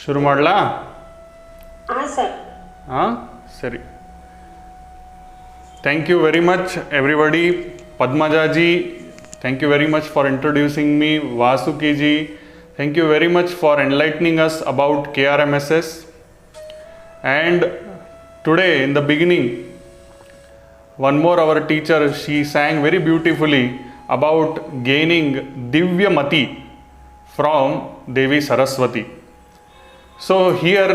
ಶುರು ಮಾಡಲಾ? ಹಾಂ ಸರ್. ಹಾಂ ಸರಿ. Thank you very much everybody. Padmaja ji, thank you very much for introducing me. Vasuki ji, thank you very much for enlightening us about KRMSS. And today in the beginning, one more our teacher, she sang very beautifully about gaining Divya Mati from Devi Saraswati. So here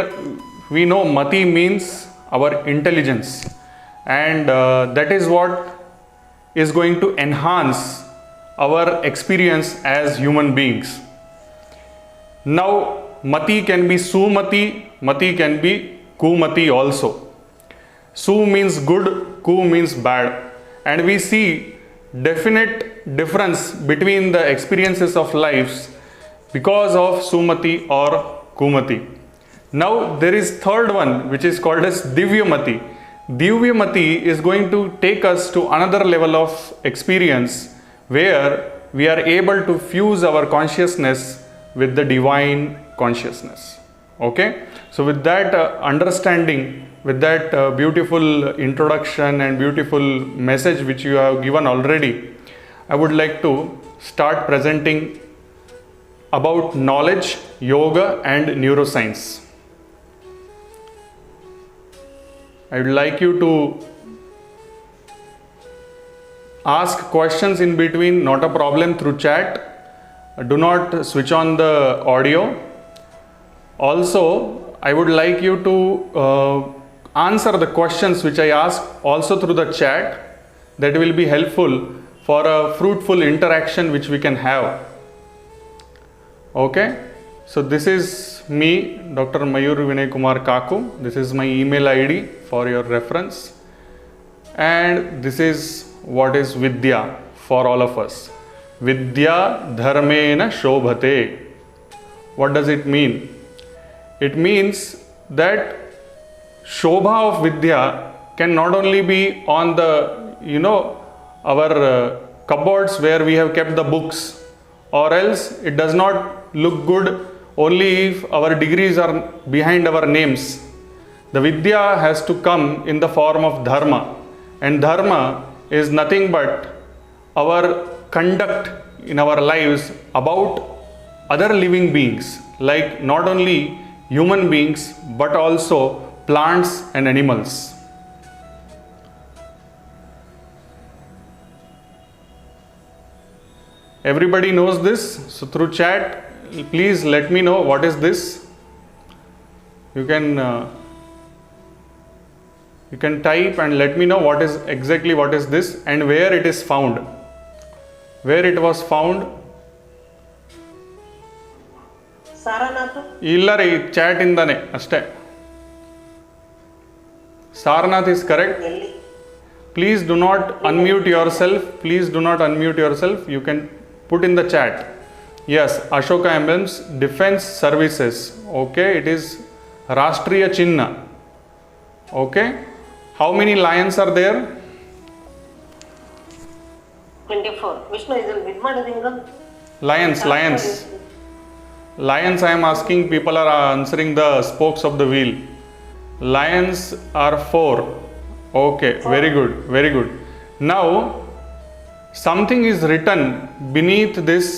we know Mati means our intelligence, and that is what is going to enhance our experience as human beings. Now Mati can be Sumati, Mati can be Kumati also. Su means good, Ku means bad, and we see definite difference between the experiences of lives because of Sumati or Kumati. Now there is third one which is called as Divyamati. Divyamati is going to take us to another level of experience where we are able to fuse our consciousness with the divine consciousness. Okay, so with that understanding, with that beautiful introduction and beautiful message which you have given already, I would like to start presenting about knowledge, yoga and neuroscience. I would like you to ask questions in between, not a problem, through chat. Do not switch on the audio. Also, I would like you to answer the questions which I ask also through the chat. That will be helpful for a fruitful interaction which we can have. Okay, so this is me, Dr. Mayur Vinay Kumar Kaku. This is my email ID for your reference, and this is what is Vidya for all of us. Vidya dharmena shobhate. What does it mean? It means that Shobha of Vidya can not only be on the, our cupboards where we have kept the books, or else it does not look good only if our degrees are behind our names. The Vidya has to come in the form of Dharma, and Dharma is nothing but our conduct in our lives about other living beings, like not only human beings but also plants and animals. Everybody knows this, so through chat please let me know what is this. You can type and let me know what is this and where it is found, where it was found. Sarnath ಇಲ್ಲ ರೀ, chat ಇಂದಾನೆ ಅಷ್ಟೇ. Sarnath is correct. ಎಲ್ಲಿ? Please do not unmute yourself. Please do not unmute yourself. You can put in the chat. Yes, Ashoka Emblems, Defense Services. Okay, it is Rashtriya Chinna. Okay, how many lions are there? 24. Vishnu ಇದನ್ನು ಬಿಡ್ ಮಾಡಿದಿಂಗ Lions. Lions, I am asking, people are answering the spokes of the wheel. Lions are 4. Okay, very good. Now, something is written beneath this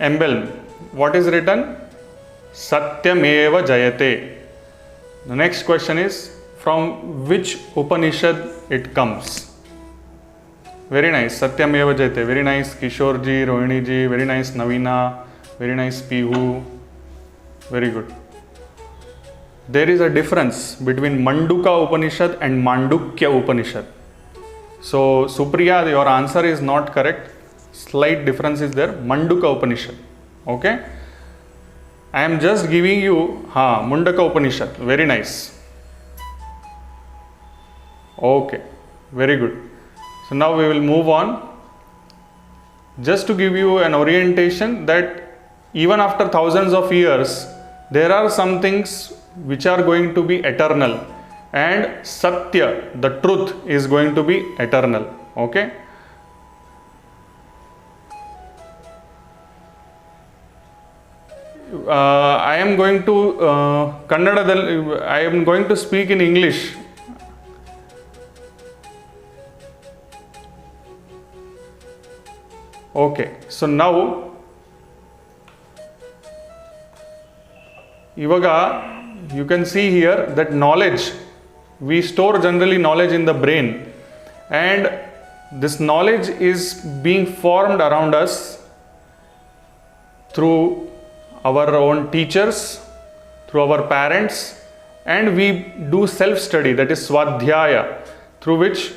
emblem. What is written? Satyameva Jayate. The next question is, from which Upanishad it comes? Very nice, Satyameva Jayate. Very nice, Kishore ji, Rohini ji. Very nice, Navina. Very nice, Pihu. Very good. There is a difference between Manduka Upanishad and Mandukya Upanishad. So, Supriya, your answer is not correct. Slight difference is there. Manduka Upanishad. Okay? I am just giving you Mundaka Upanishad. Very nice. Okay, very good. So now we will move on. Just to give you an orientation that even after thousands of years, there are some things which are going to be eternal, and Satya, the truth, is going to be eternal. Okay? I am going to Kannadadalli, I am going to speak in English. Okay, so now ivaga you can see here that knowledge, we store generally knowledge in the brain, and this knowledge is being formed around us through our own teachers, through our parents, and we do self study, that is swadhyaya, through which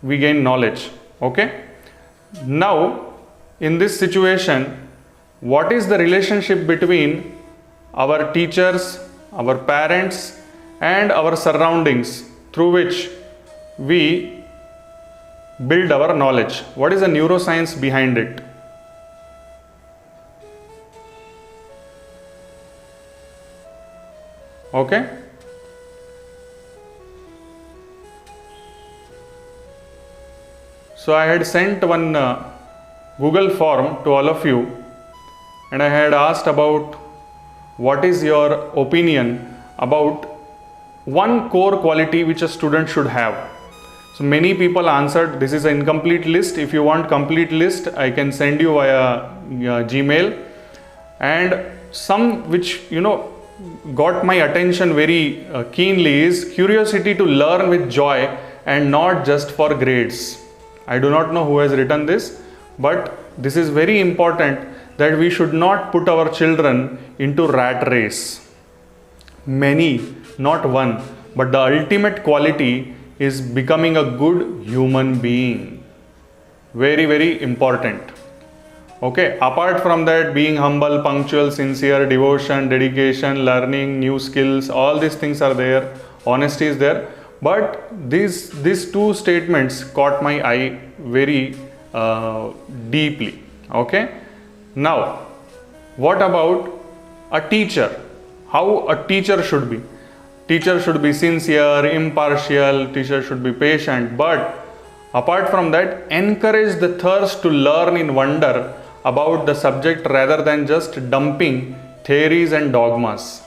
we gain knowledge. Okay, now in this situation, what is the relationship between our teachers, our parents, and our surroundings through which we build our knowledge? What is the neuroscience behind it? Okay, so I had sent one Google form to all of you, and I had asked about what is your opinion about one core quality which a student should have. So many people answered this is an incomplete list. If you want complete list, I can send you via Gmail. And some which got my attention very keenly is curiosity to learn with joy and not just for grades. I do not know who has written this, but this is very important, that we should not put our children into rat race. Many, not one, but the ultimate quality is becoming a good human being. Very, very important. Okay, apart from that, being humble, punctual, sincere, devotion, dedication, learning new skills, all these things are there, honesty is there, but these two statements caught my eye very deeply. Okay, now what about a teacher? How a teacher should be? Teacher should be sincere, impartial, teacher should be patient, but apart from that, encourage the thirst to learn in wonder about the subject rather than just dumping theories and dogmas.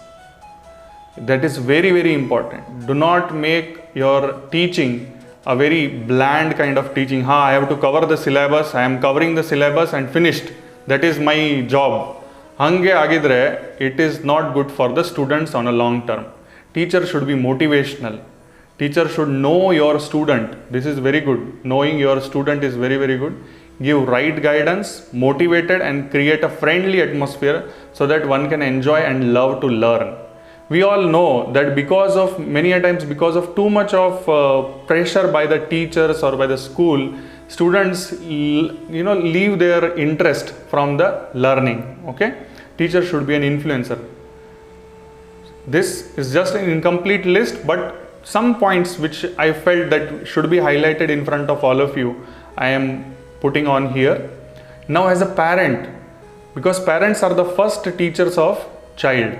That is very, very important. Do not make your teaching a very bland kind of teaching. I have to cover the syllabus, I am covering the syllabus and finished. That is my job. Hange agidre, it is not good for the students on a long term. Teacher should be motivational. Teacher should know your student. This is very good. Knowing your student is very, very good. Give right guidance, motivated, and create a friendly atmosphere so that one can enjoy and love to learn. We all know that because of many a times, because of too much of pressure by the teachers or by the school, students leave their interest from the learning. Okay, teacher should be an influencer. This is just an incomplete list, but some points which I felt that should be highlighted in front of all of you, I am putting on here. Now as a parent, because parents are the first teachers of child,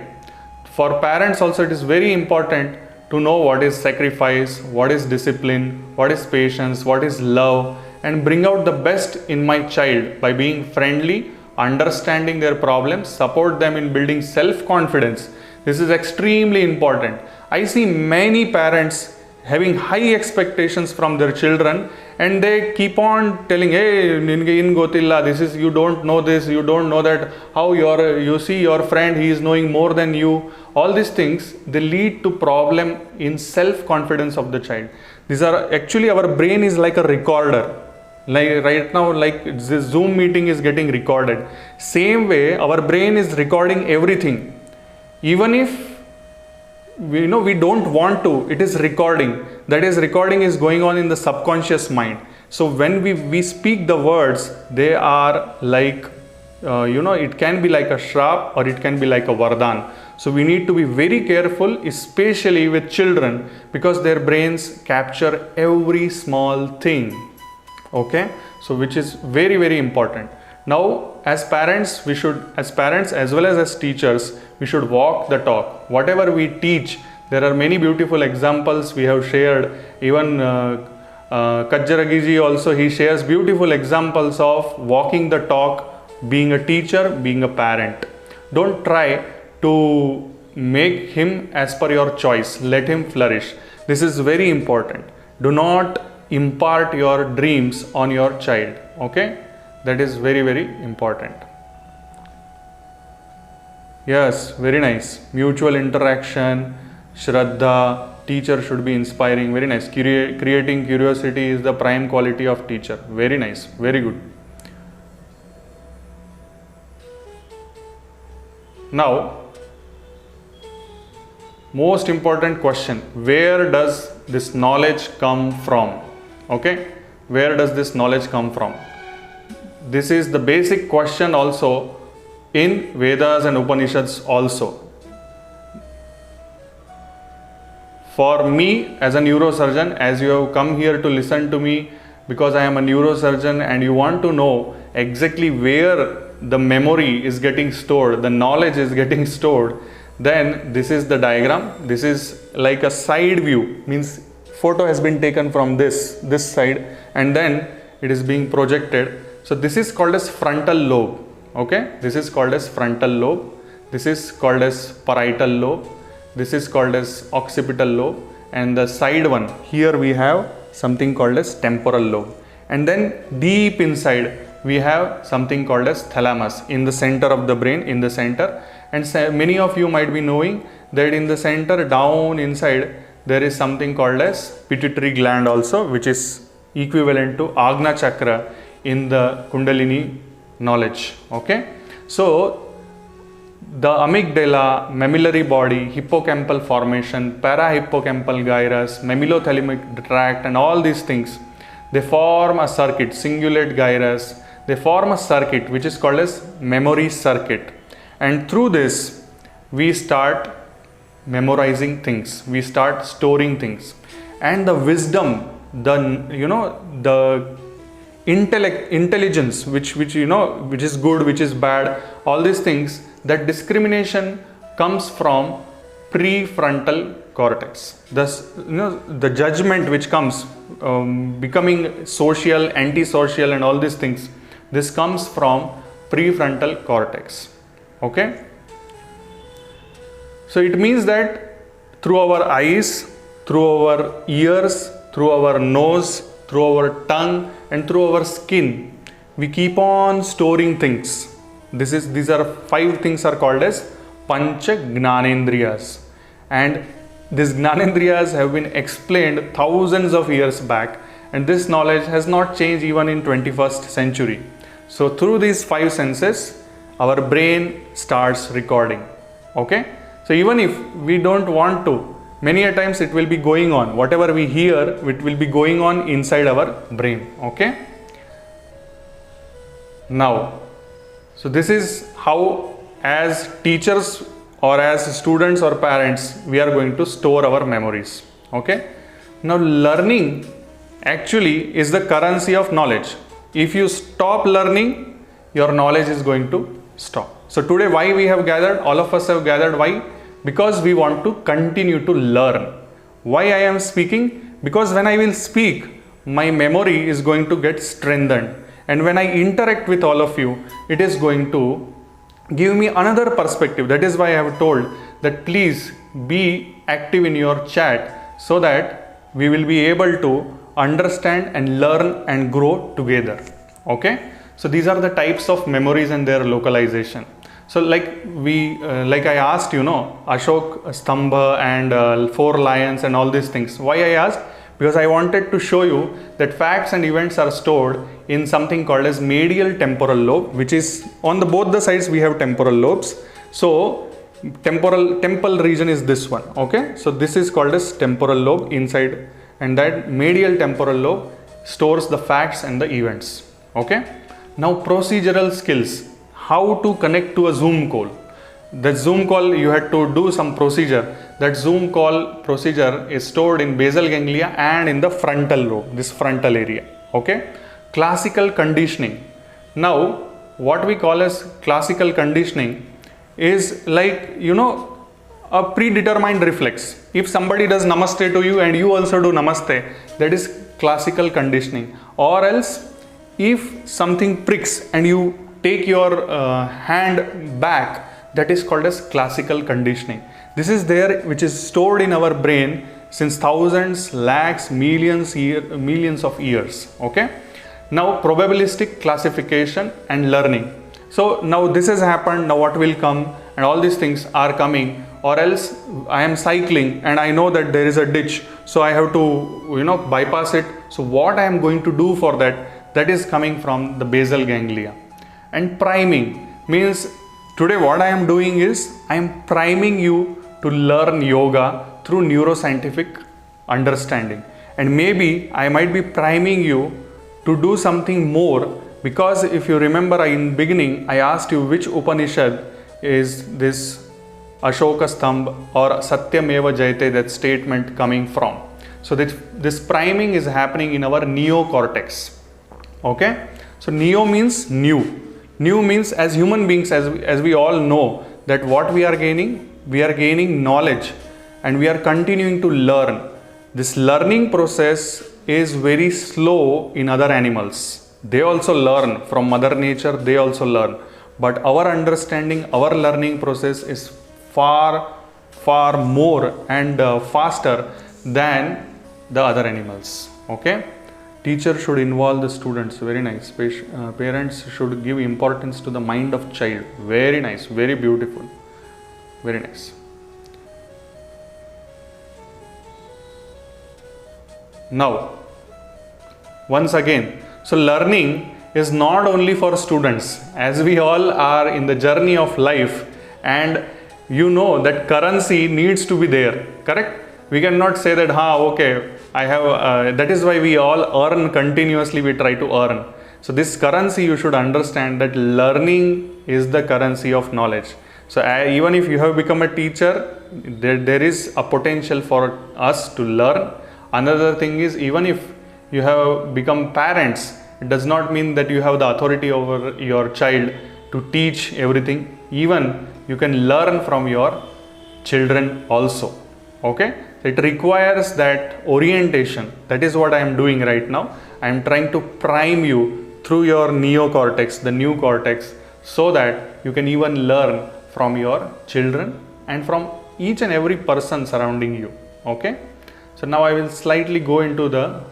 for parents also it is very important to know what is sacrifice, what is discipline, what is patience, what is love, and bring out the best in my child by being friendly, understanding their problems, support them in building self-confidence. This is extremely important. I see many parents having high expectations from their children, and they keep on telling, hey, ninge in gotilla, this is, you don't know this, you don't know that, how you see your friend, he is knowing more than you. All these things, they lead to problem in self-confidence of the child. These are actually, our brain is like a recorder. Like right now, like this Zoom meeting is getting recorded. Same way, our brain is recording everything. Even if we don't want to, it is recording. That is, recording is going on in the subconscious mind. So when we speak the words, they are like it can be like a shrap or it can be like a vardhan. So we need to be very careful, especially with children, because their brains capture every small thing. Okay, so which is very, very important. Now as parents, as well as teachers, we should walk the talk. Whatever we teach, there are many beautiful examples we have shared. Even Kajjaragiji also, he shares beautiful examples of walking the talk, being a teacher, being a parent. Don't try to make him as per your choice. Let him flourish. This is very important. Do not impart your dreams on your child. Okay, that is very, very important. Yes, very nice. Mutual interaction, Shraddha, teacher should be inspiring. Very nice. Creating curiosity is the prime quality of teacher. Very nice. Very good. Now, most important question, where does this knowledge come from? Okay, where does this knowledge come from? This is the basic question also in Vedas and Upanishads also. For me as a neurosurgeon, as you have come here to listen to me because I am a neurosurgeon and you want to know exactly where the memory is getting stored, the knowledge is getting stored, then this is the diagram. This is like a side view, means photo has been taken from this side and then it is being projected. So this is called as frontal lobe. Okay, this is called as frontal lobe. This is called as parietal lobe. This is called as occipital lobe, and the side one here we have something called as temporal lobe, and then deep inside we have something called as thalamus in the center of the brain, in the center. And many of you might be knowing that in the center down inside there is something called as pituitary gland also, which is equivalent to Agna chakra in the Kundalini knowledge. Okay, so the amygdala, mammillary body, hippocampal formation, parahippocampal gyrus, mammillothalamic tract, and all these things, they form a circuit, cingulate gyrus. They form a circuit which is called as memory circuit, and through this we start memorizing things, we start storing things, and the wisdom, the intelligence which is good, which is bad, all these things, that discrimination comes from prefrontal cortex. Thus, the judgment which comes, becoming social, antisocial, and all these things, this comes from prefrontal cortex. Okay, so it means that through our eyes, through our ears, through our nose, through our tongue, and through our skin, we keep on storing things. These are 5 things are called as Pancha Gnanendriyas, and these Gnanendriyas have been explained thousands of years back, and this knowledge has not changed even in 21st century. So through these 5 senses, our brain starts recording. Okay, so even if we don't want to, many a times it will be going on, whatever we hear, it will be going on inside our brain. Okay, now, so this is how, as teachers or as students or parents, we are going to store our memories. Okay, now learning actually is the currency of knowledge. If you stop learning, your knowledge is going to stop. So today, why we have gathered, all of us have gathered, why? Because we want to continue to learn. Why I am speaking? Because when I will speak, my memory is going to get strengthened, and when I interact with all of you, it is going to give me another perspective. That is why I have told that please be active in your chat, so that we will be able to understand and learn and grow together. Okay, so these are the types of memories and their localization. So like I asked, Ashok Stambha and 4 lions and all these things. Why I asked? Because I wanted to show you that facts and events are stored in something called as medial temporal lobe, which is on both the sides we have temporal lobes. So temporal region is this one. Okay, so this is called as temporal lobe inside, and that medial temporal lobe stores the facts and the events. Okay, now procedural skills. How to connect to a Zoom call. The Zoom call, you had to do some procedure. That Zoom call procedure is stored in basal ganglia and in the frontal lobe, this frontal area. Okay, classical conditioning. Now what we call as classical conditioning is like, a predetermined reflex. If somebody does namaste to you and you also do namaste, that is classical conditioning. Or else if something pricks and you take your hand back, that is called as classical conditioning. This is there, which is stored in our brain since thousands, lakhs, millions of years. Okay. Now probabilistic classification and learning. So now this has happened, now what will come, and all these things are coming. Or else I am cycling and I know that there is a ditch, so I have to bypass it. So what I am going to do for that, that is coming from the basal ganglia. And priming means today what I am doing is I am priming you to learn yoga through neuroscientific understanding, and maybe I might be priming you to do something more, because if you remember in beginning I asked you which Upanishad is this Ashoka Stambha or Satyameva Jayate, that statement coming from. So this priming is happening in our neocortex. Okay. So neo means new. New means, as human beings, as we all know, that what we are gaining knowledge, and we are continuing to learn. This learning process is very slow in other animals. They also learn from Mother Nature, they also learn. But our understanding, our learning process is far more and faster than the other animals. Okay. Teacher should involve the students. Very nice. Parents should give importance to the mind of child. Very nice. Very beautiful. Very nice. Now, once again, so learning is not only for students, as we all are in the journey of life, and you know that currency needs to be there, correct? We cannot say that, okay, I have, that is why we all earn continuously, we try to earn. So this currency, you should understand that learning is the currency of knowledge. So even if you have become a teacher, there is a potential for us to learn. Another thing is, even if you have become parents, it does not mean that you have the authority over your child to teach everything. Even you can learn from your children also. Okay. It requires that orientation. That is what I am doing right now. I am trying to prime you through your neocortex, the new cortex, so that you can even learn from your children and from each and every person surrounding you. Okay. So now I will slightly go into the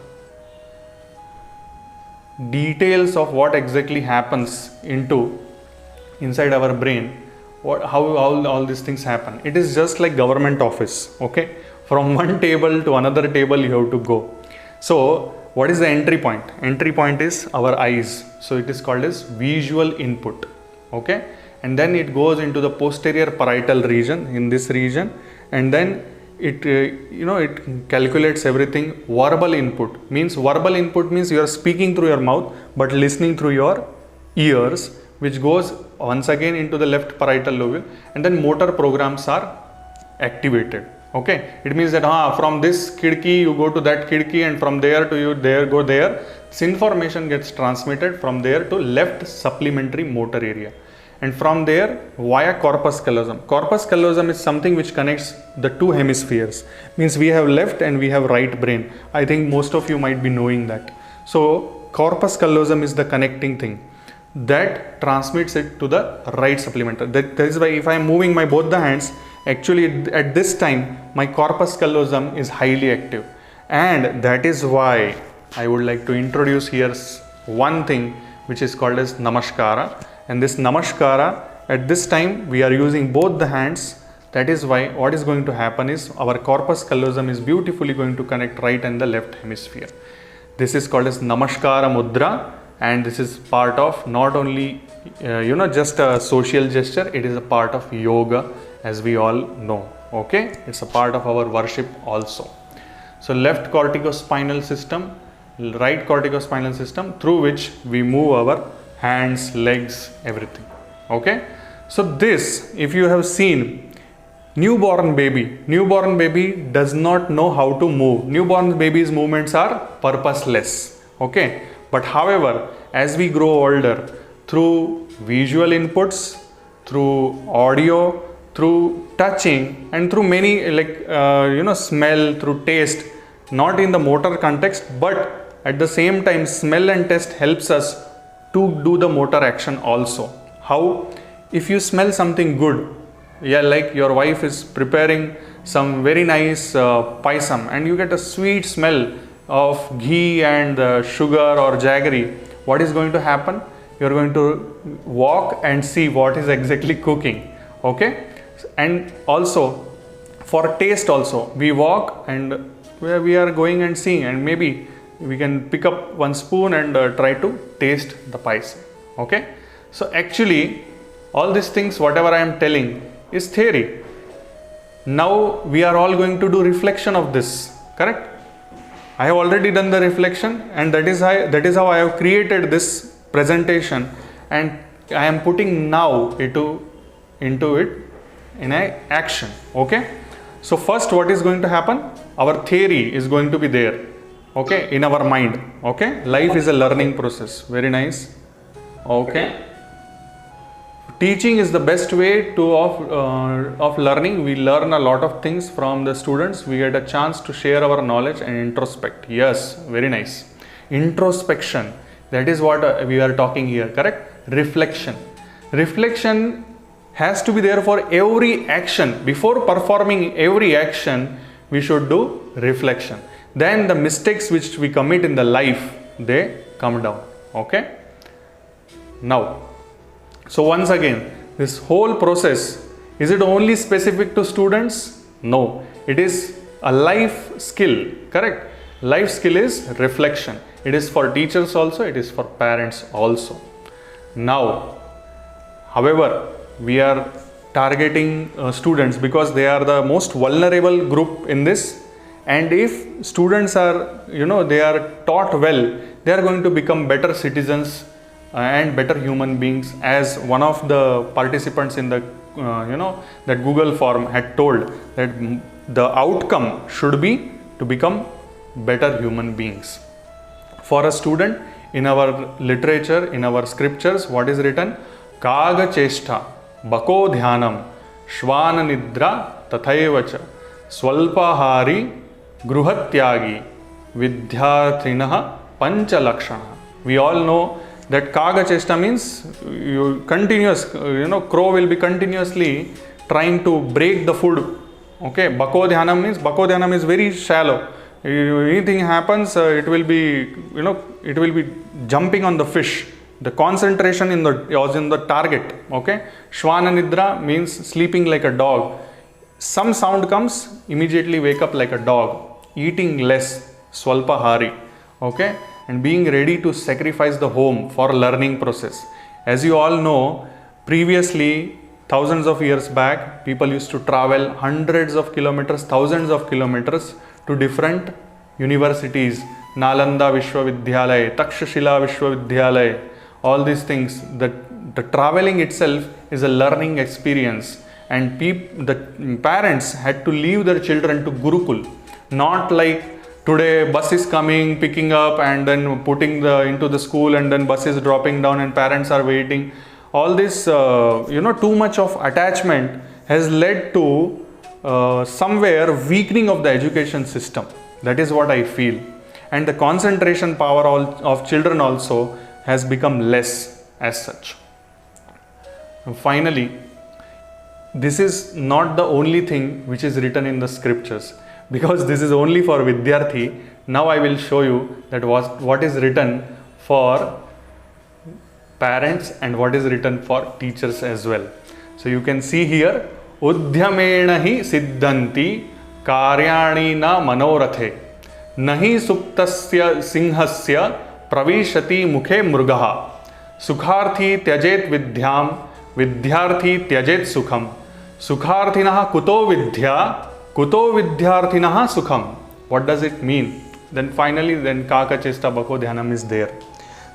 details of what exactly happens inside our brain, how all these things happen. It is just like government office. Okay. From one table to another table you have to go. So what is the entry point? Entry point is our eyes. So it is called as visual input. Okay. And then it goes into the posterior parietal region, in this region, and then it it calculates everything. Verbal input means you are speaking through your mouth but listening through your ears, which goes once again into the left parietal lobe, and then motor programs are activated. Okay, it means that from this kidki you go to that kidki, and from there to you there go there. This information gets transmitted from there to left supplementary motor area, and from there via corpus callosum. Corpus callosum is something which connects the two hemispheres. Means we have left and we have right brain. I think most of you might be knowing that. So corpus callosum is the connecting thing that transmits it to the right supplementary. That is why if I am moving my both the hands, actually at this time my corpus callosum is highly active, and that is why I would like to introduce here one thing which is called as Namaskara. And this Namaskara, at this time we are using both the hands. That is why what is going to happen is our corpus callosum is beautifully going to connect right and the left hemisphere. This is called as Namaskara Mudra, and this is part of not only just a social gesture, it is a part of yoga, as we all know. Okay, it's a part of our worship also. So left corticospinal system, right corticospinal system, through which we move our hands, legs, everything. Okay, so this, if you have seen newborn baby does not know how to move. Newborn baby's movements are purposeless. Okay, but however, as we grow older, through visual inputs, through audio, through touching, and through many smell, through taste, not in the motor context, but at the same time smell and taste helps us to do the motor action also. How? if you smell something good, yeah, like your wife is preparing some very nice paisam and you get a sweet smell of ghee and sugar or jaggery, what is going to happen? You are going to walk and see what is exactly cooking. Okay, and also for taste also, we walk and where we are going and seeing, and maybe we can pick up one spoon and try to taste the paisam. Okay, so actually all these things whatever I am telling is theory. Now we are all going to do reflection of this, correct? I have already done the reflection, and that is how I have created this presentation, and I am putting now into it in a action. Okay, so first what is going to happen? Our theory is going to be there, okay, in our mind. Okay, life is a learning process. Very nice. Okay, teaching is the best way of learning. We learn a lot of things from the students. We get a chance to share our knowledge and introspect. Yes, very nice. Introspection, that is what we are talking here, correct? Reflection has to be there for every action. Before performing every action, we should do reflection. Then the mistakes which we commit in the life, they come down. Okay, now, so once again, this whole process, is it only specific to students? No, it is a life skill, correct? Life skill is reflection. It is for teachers also, it is for parents also. Now, however, we are targeting students because they are the most vulnerable group in this, and if students are, they are taught well, they are going to become better citizens and better human beings, as one of the participants in the that Google form had told, that the outcome should be to become better human beings. For a student, in our literature, in our scriptures, what is written? Kaga cheshta bako dhyanam shvana nidra tathaivacha swalpahari gruhatyagi vidyarthinaha pancha lakshana. We all know that kaga chesta means crow will be continuously trying to break the food. Okay, bako dhyanam is very shallow. Anything happens, it will be jumping on the fish. The concentration was in the target. Okay, shvana nidra means sleeping like a dog. Some sound comes, immediately wake up like a dog. Eating less, swalpahari. Okay, and being ready to sacrifice the home for learning process. As you all know, previously, thousands of years back, people used to travel hundreds of kilometers, thousands of kilometers to different universities. Nalanda Vishwavidyalaya, Takshashila Vishwavidyalaya, all these things. The traveling itself is a learning experience, and the parents had to leave their children to Gurukul, not like today bus is coming, picking up and then putting into the school, and then bus is dropping down and parents are waiting. All this, too much of attachment has led to somewhere weakening of the education system. That is what I feel. And the concentration power of children also has become less as such. And finally, this is not the only thing which is written in the scriptures, because this is only for Vidyarthi. Now I will show you that what is written for parents and what is written for teachers as well. So you can see here, Udhyamena hi siddhanti karyani na manorathe nahi suptasya singhasya pravishati mukhe mrugaha sukharthi tyajet vidyam vidyarthi tyajet sukham sukharthinaha kuto vidyarthinaha sukham. What does it mean? Then finally, Kaka Chesta Bako Dhyanam is there.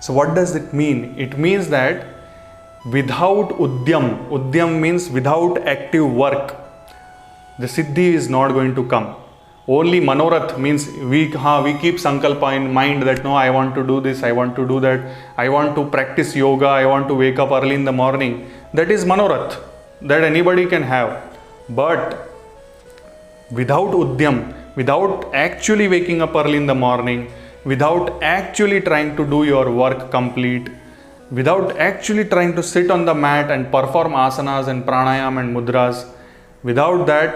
So what does it mean? It means that without Udyam means without active work, the Siddhi is not going to come. Only Manorath means we keep Sankalpa in mind that no, I want to do this, I want to do that, I want to practice yoga, I want to wake up early in the morning. That is Manorath, that anybody can have. But without Udyam, without actually waking up early in the morning, without actually trying to do your work complete, without actually trying to sit on the mat and perform asanas and pranayam and mudras, without that,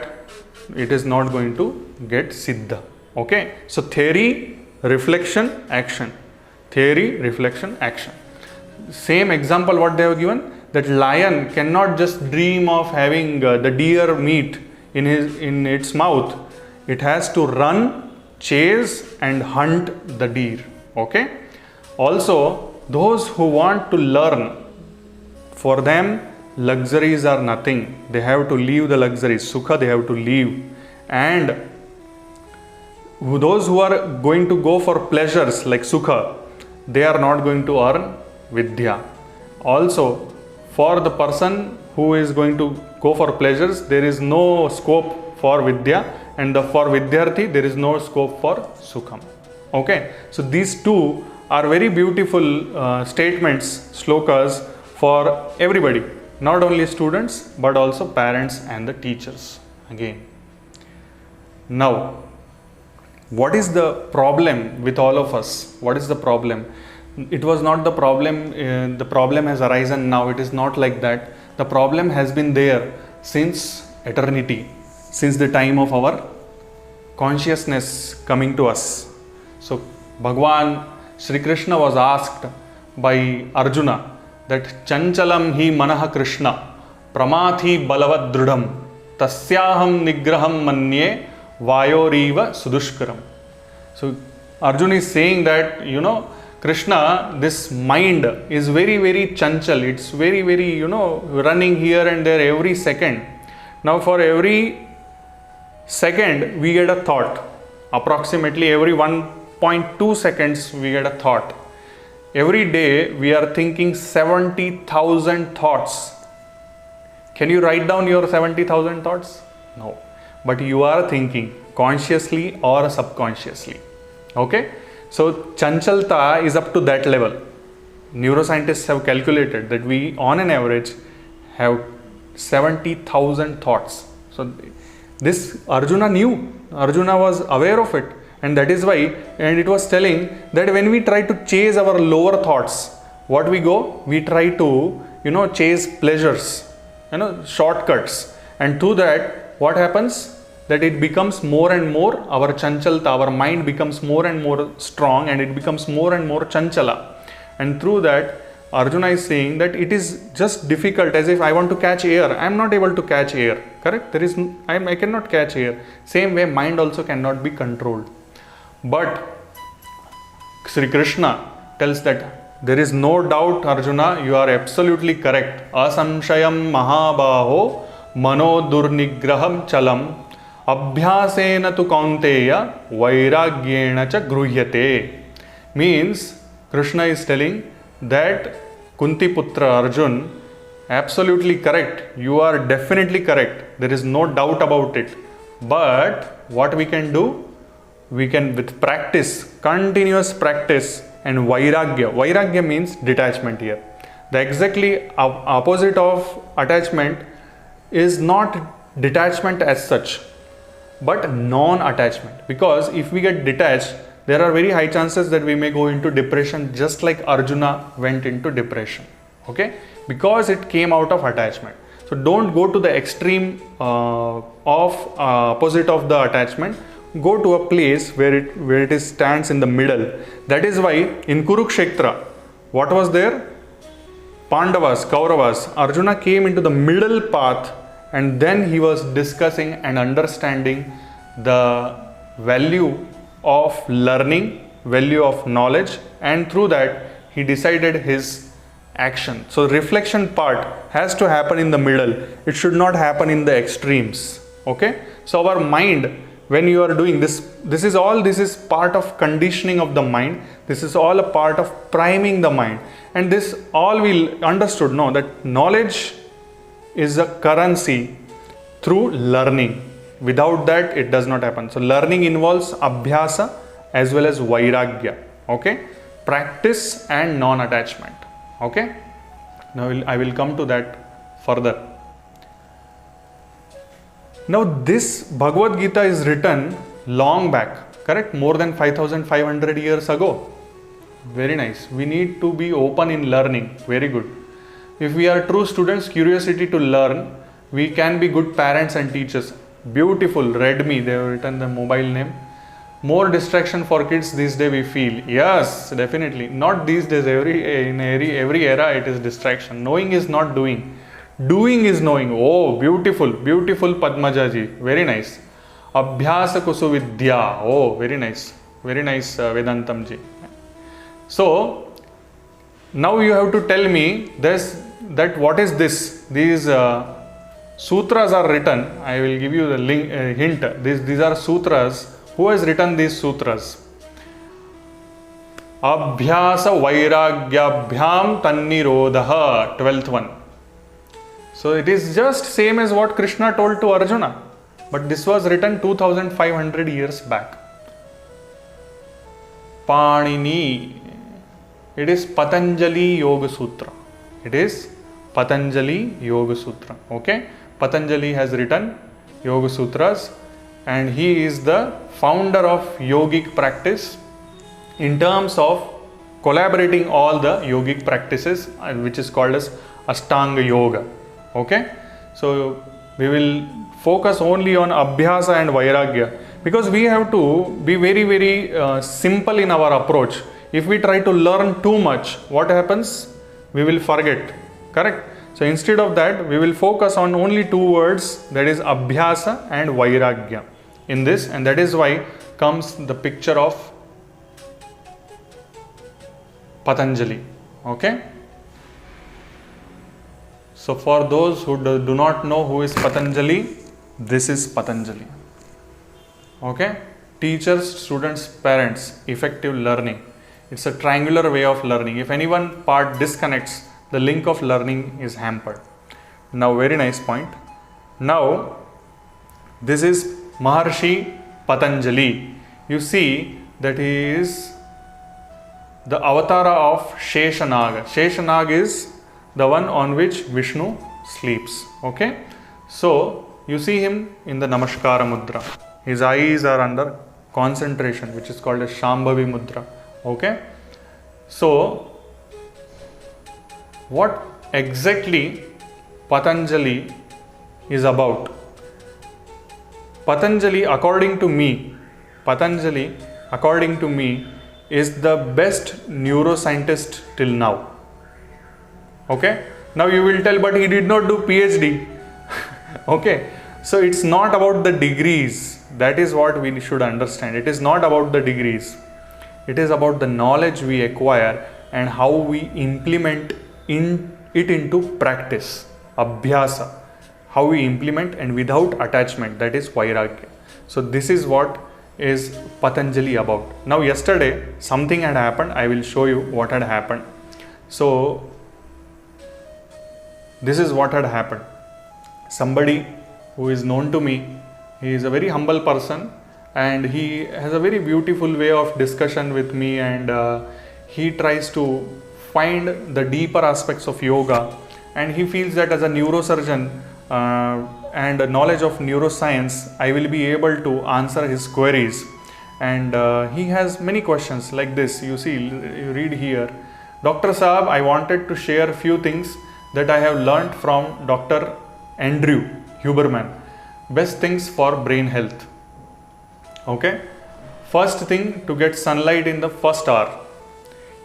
it is not going to get siddha. Okay, so theory, reflection, action. Theory, reflection, action. Same example what they have given, that lion cannot just dream of having the deer meat in its mouth. It has to run, chase and hunt the deer. Okay. Also, those who want to learn, for them luxuries are nothing. They have to leave the luxuries, sukha they have to leave. And those who are going to go for pleasures like sukha, they are not going to earn vidya. Also, for the person who is going to go for pleasures, there is no scope for vidya, and for vidyarthi there is no scope for sukham. Okay, so these two are very beautiful statements, slokas for everybody, not only students but also parents and the teachers. Again, now, what is the problem with all of us? What is the problem? It was not the problem, the problem has arisen now. It is not like that. The problem has been there since eternity, since the time of our consciousness coming to us. So, Bhagwan Shri Krishna was asked by Arjuna that Chanchalam hi manaha Krishna pramathi balavad drudam tasyaham nigraham manye vayoriva sudushkaram. So Arjuna is saying that, Krishna, this mind is very, very chanchal. It's very, very, running here and there every second. Now for every second we get a thought. Approximately every 1.2 seconds we get a thought. Every day we are thinking 70,000 thoughts. Can you write down your 70,000 thoughts? No. But you are thinking consciously or subconsciously. Okay? So chanchalta is up to that level. Neuroscientists have calculated that we on an average have 70,000 thoughts. So this Arjuna knew. Arjuna was aware of it. And that is why, and it was telling that when we try to chase our lower thoughts, what we go? We try to, chase pleasures, shortcuts. And through that, what happens? That it becomes more and more, our chanchalta, our mind becomes more and more strong and it becomes more and more chanchala. And through that, Arjuna is saying that it is just difficult, as if I want to catch air. I am not able to catch air. Correct? I cannot catch air. Same way, mind also cannot be controlled. But Sri Krishna tells that there is no doubt, Arjuna, you are absolutely correct. Asamshayam mahabaho mano durnigraham chalam abhyasena tu kaunteya vairagyena cha gruhyate. Means Krishna is telling that Kunti Putra Arjun, absolutely correct. You are definitely correct. There is no doubt about it. But what we can do? We can, with practice, continuous practice and vairagya. Vairagya means detachment here. The exactly opposite of attachment is not detachment as such, but non-attachment. Because if we get detached, there are very high chances that we may go into depression, just like Arjuna went into depression. Okay? Because it came out of attachment. So don't go to the extreme of opposite of the attachment. Go to a place where it stands in the middle. That is why in Kurukshetra, what was there? Pandavas, Kauravas. Arjuna came into the middle path, and then he was discussing and understanding the value of learning, value of knowledge, and through that he decided his action. So reflection part has to happen in the middle. It should not happen in the extremes. Okay? So our mind, when you are doing this is part of conditioning of the mind. This is all a part of priming the mind. And this all we understood, no, that knowledge is a currency through learning. Without that, it does not happen. So learning involves abhyasa as well as vairagya. Okay? Practice and non-attachment. Okay? Now I will come to that further. Now this Bhagavad Gita is written long back, correct? More than 5,500 years ago. Very nice. We need to be open in learning. Very good. If we are true students, curiosity to learn, we can be good parents and teachers. Beautiful. Redmi, they have written the mobile name. More distraction for kids these days we feel. Yes, definitely. Not these days. In every era it is distraction. Knowing is not doing. Doing is knowing. Oh, beautiful. Beautiful Padmaja ji. Very nice. Abhyasa kusuvidya. Oh, very nice. Very nice Vedantam ji. So, now you have to tell me this, that what is this? These sutras are written. I will give you the link, hint. These are sutras. Who has written these sutras? Abhyasa Vairagyabhyam Tannirodha, 12th one. So it is just same as what Krishna told to Arjuna. But this was written 2500 years back. Panini. It is Patanjali Yoga Sutra. It is Patanjali Yoga Sutra. Okay. Patanjali has written Yoga Sutras, and he is the founder of yogic practice in terms of collaborating all the yogic practices, which is called as Ashtanga Yoga. Okay. So we will focus only on Abhyasa and Vairagya, because we have to be very simple in our approach. If we try to learn too much, what happens? We will forget. Correct? So instead of that, we will focus on only two words, that is Abhyasa and Vairagya in this, and that is why comes the picture of Patanjali. Okay? So for those who do not know who is Patanjali, this is Patanjali. Okay? Teachers, students, parents, effective learning. It's a triangular way of learning. If any one part disconnects, the link of learning is hampered. Now, very nice point. Now, this is Maharshi Patanjali. You see that he is the avatara of Sheshanaga. Sheshanaga is the one on which Vishnu sleeps. Okay? So, you see him in the Namaskara Mudra. His eyes are under concentration, which is called as Shambhavi Mudra. Okay? So, what exactly Patanjali is about? Patanjali, according to me, is the best neuroscientist till now. Okay? Now you will tell, but he did not do PhD. Okay? So it's not about the degrees. That is what we should understand. It is not about the degrees. It is about the knowledge we acquire and how we implement it into practice. Abhyasa. How we implement and without attachment. That is Vairagya. So this is what is Patanjali about. Now yesterday something had happened. I will show you what had happened. So this is what had happened. Somebody who is known to me, he is a very humble person and he has a very beautiful way of discussion with me, and he tries to find the deeper aspects of yoga, and he feels that as a neurosurgeon and knowledge of neuroscience, I will be able to answer his queries. And he has many questions like this. You see, you read here, Dr. Saab, I wanted to share a few things that I have learnt from Dr. Andrew Huberman. Best things for brain health. Okay. First thing, to get sunlight in the first hour.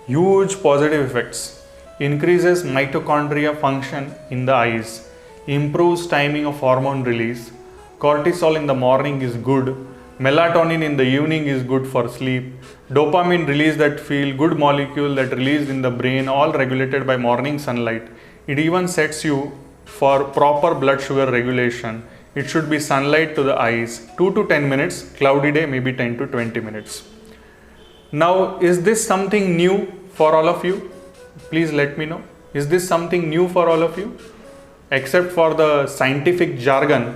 Huge positive effects. Increases mitochondria function in the eyes. Improves timing of hormone release. Cortisol in the morning is good. Melatonin in the evening is good for sleep. Dopamine release, that feel good molecule that released in the brain, all regulated by morning sunlight. It even sets you for proper blood sugar regulation. It should be sunlight to the eyes, 2 to 10 minutes, cloudy day maybe 10 to 20 minutes. Now, is this something new for all of you? Please let me know. Is this something new for all of you? Except for the scientific jargon,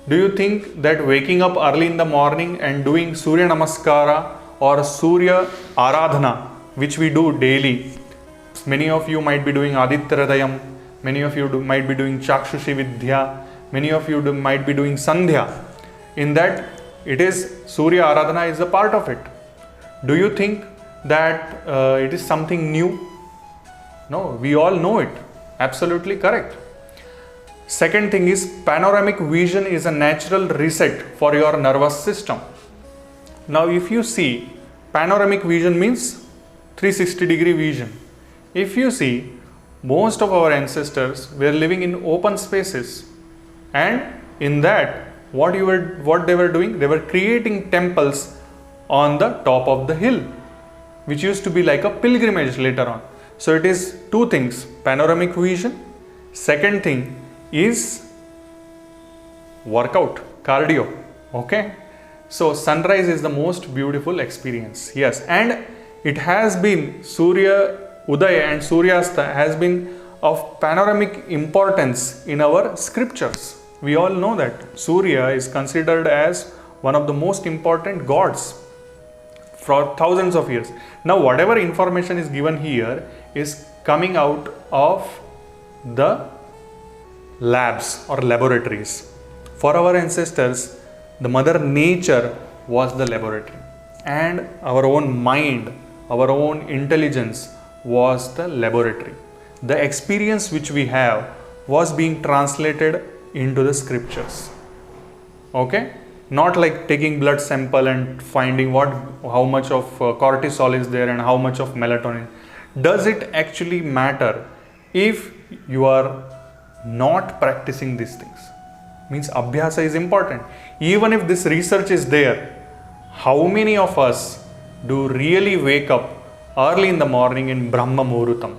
do you think that waking up early in the morning and doing Surya Namaskara or Surya Aradhana, which we do daily, many of you might be doing Aditya Hridayam, many of you might be doing Chakshushi Vidya, many of you might be doing Sandhya. In that, it is Surya Aradhana is a part of it. Do you think that it is something new. No, we all know it. Absolutely correct. Second thing is panoramic vision is a natural reset for your nervous system. Now if you see, panoramic vision means 360-degree vision. If you see, most of our ancestors were living in open spaces, and in that what they were doing, they were creating temples on the top of the hill, which used to be like a pilgrimage later on. So it is two things, panoramic vision. Second thing is workout, cardio. Okay, so sunrise is the most beautiful experience. Yes, and it has been Surya Udaya and Suryasta has been of panoramic importance in our scriptures. We all know that Surya is considered as one of the most important gods for thousands of years. Now whatever information is given here is coming out of the labs or laboratories. For our ancestors, the mother nature was the laboratory, and our own mind, our own intelligence was the laboratory. The experience which we have was being translated into the scriptures. Okay, not like taking blood sample and finding how much of cortisol is there and how much of melatonin. Does it actually matter if you are not practicing these things? Means abhyasa is important. Even if this research is there, how many of us do really wake up early in the morning in Brahma Muhurtam?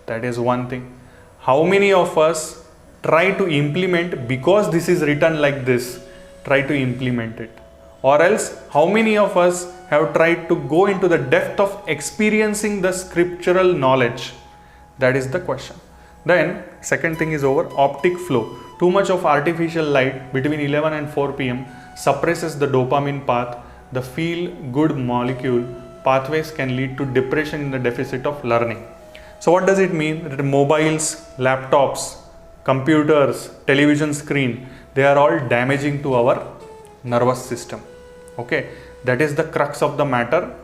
That is one thing. How many of us try to implement, because this is written like this, try to implement it? Or else, how many of us have tried to go into the depth of experiencing the scriptural knowledge? That is the question. Then, second thing is over, optic flow. Too much of artificial light between 11 and 4 p.m. suppresses the dopamine path. The feel-good molecule pathways can lead to depression in the deficit of learning. So what does it mean? That mobiles, laptops, computers, television screen, they are all damaging to our nervous system. Okay, that is the crux of the matter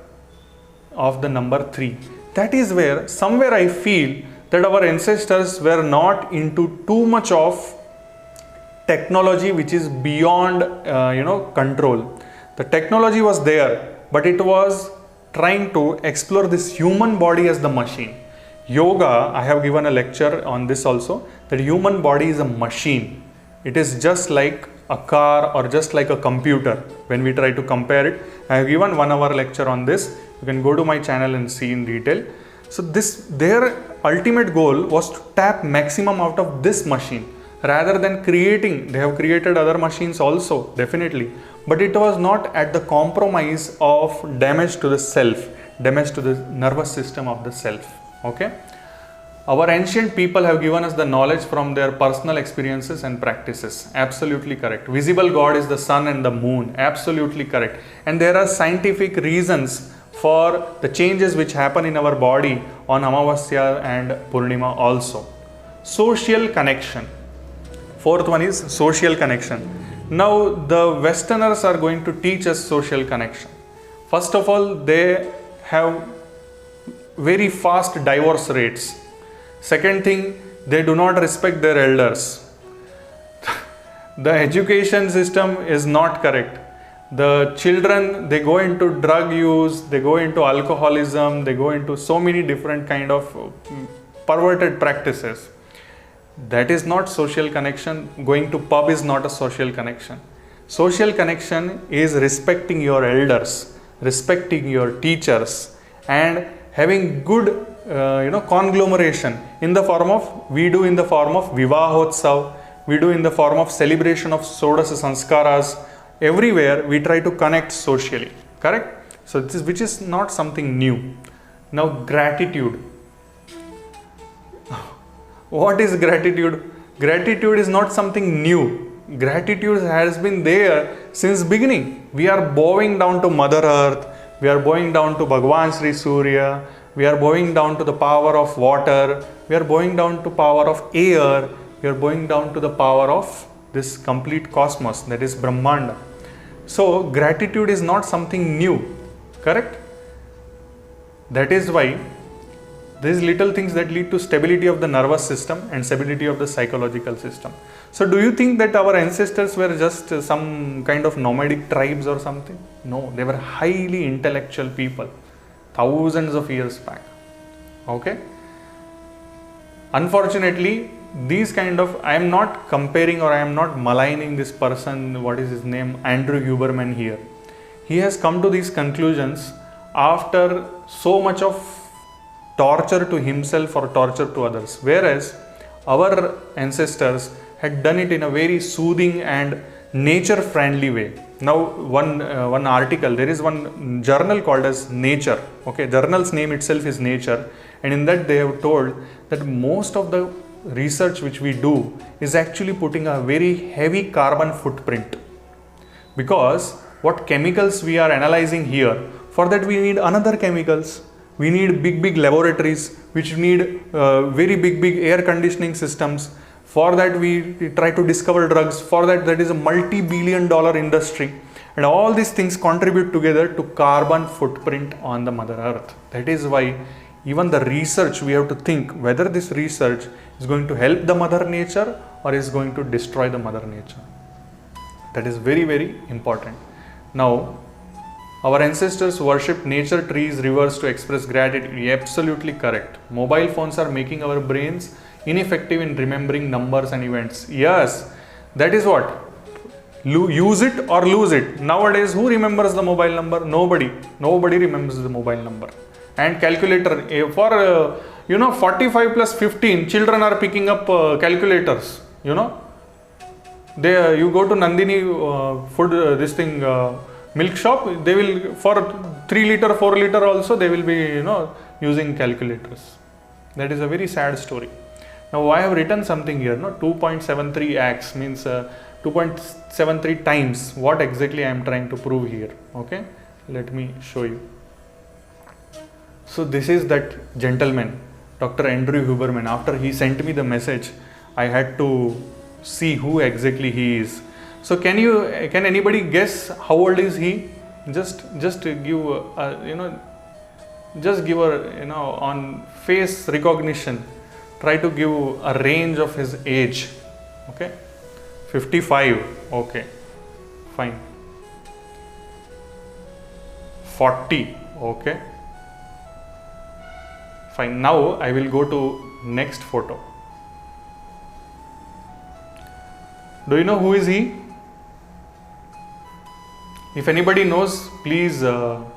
of the number 3. That is where somewhere I feel that our ancestors were not into too much of technology which is beyond control. The technology was there, but it was trying to explore this human body as the machine. Yoga, I have given a lecture on this also, that human body is a machine. It is just like a car or just like a computer when we try to compare it. I have given 1 hour lecture on this. You can go to my channel and see in detail. So their ultimate goal was to tap maximum out of this machine rather than creating. They have created other machines also, definitely, but it was not at the compromise of damage to the self, damage to the nervous system of the self. Okay, our ancient people have given us the knowledge from their personal experiences and practices. Absolutely correct. Visible God is the sun and the moon. Absolutely correct. And there are scientific reasons for the changes which happen in our body on Amavasya and Purnima also. Social connection. Fourth one is social connection. Now the Westerners are going to teach us social connection. First of all, they have very fast divorce rates. Second thing, they do not respect their elders. The education system is not correct. The children, they go into drug use, they go into alcoholism, they go into so many different kind of perverted practices. That is not social connection. Going to pub is not a social connection. Social connection is respecting your elders, respecting your teachers, and having good conglomeration in the form of, we do in the form of Vivahotsav, we do in the form of celebration of Sodasa Sanskaras. Everywhere we try to connect socially, correct? So this is, which is not something new. Now gratitude. What is gratitude? Gratitude is not something new. Gratitude has been there since beginning. We are bowing down to Mother Earth, we are bowing down to Bhagwan Sri Surya, we are bowing down to the power of water, we are bowing down to power of air, we are bowing down to the power of this complete cosmos, that is Brahmanda. So gratitude is not something new, correct? That is why these little things that lead to stability of the nervous system and stability of the psychological system. So do you think that our ancestors were just some kind of nomadic tribes or something? No, they were highly intellectual people, thousands of years back. Okay? Unfortunately, these kind of, I am not comparing or I am not maligning this person, what is his name, Andrew Huberman here. He has come to these conclusions after so much of torture to himself or torture to others, whereas our ancestors had done it in a very soothing and nature friendly way. Now one article, there is one journal called as Nature. Okay, journal's name itself is Nature, and in that they have told that most of the research which we do is actually putting a very heavy carbon footprint, because what chemicals we are analyzing here, for that we need another chemicals. We need big laboratories which need very big air conditioning systems. For that we try to discover drugs. For that is a multi-billion-dollar industry, and all these things contribute together to carbon footprint on the Mother Earth. That is why even the research, we have to think whether this research is going to help the Mother Nature or is going to destroy the Mother Nature. That is very important. Now, our ancestors worshipped nature, trees, rivers to express gratitude. Absolutely correct. Mobile phones are making our brains ineffective in remembering numbers and events. Yes, that is what. Use it or lose it. Nowadays, who remembers the mobile number? Nobody. Nobody remembers the mobile number. And calculator, for 45 plus 15, children are picking up calculators. You go to Nandini food, milk shop, they will, for 3 liter, 4 liter also, they will be, using calculators. That is a very sad story. Now, I have written something here, 2.73x means 2.73 times. What exactly I am trying to prove here? Okay, let me show you. So, this is that gentleman, Dr. Andrew Huberman. After he sent me the message, I had to see who exactly he is. So can anybody guess how old is he? Just give on face recognition, try to give a range of his age. Okay, 55. Okay, fine. 40. Okay, fine. Now I will go to next photo. Do you know who is he? If anybody knows, please tell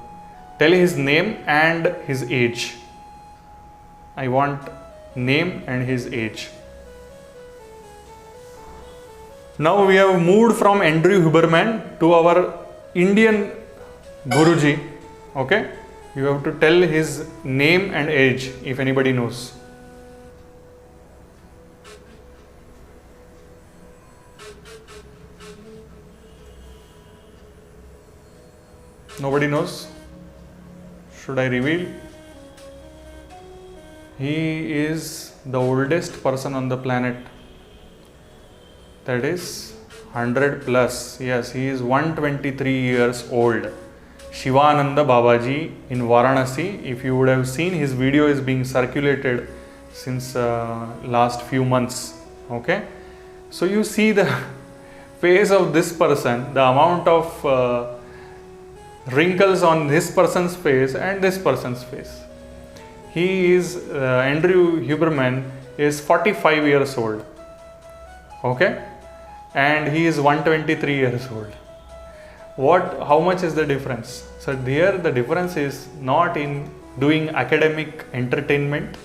his name and his age. I want name and his age. Now we have moved from Andrew Huberman to our Indian Guruji. Okay, you have to tell his name and age if anybody knows. Nobody knows? Should I reveal? He is the oldest person on the planet. That is 100 plus. Yes, he is 123 years old. Shivananda Babaji in Varanasi. If you would have seen, his video is being circulated since last few months. Okay, so you see the face of this person, the amount of wrinkles on this person's face and this person's face. He is Andrew Huberman is 45 years old. Okay, and he is 123 years old. How much is the difference? So there the difference is not in doing academic entertainment.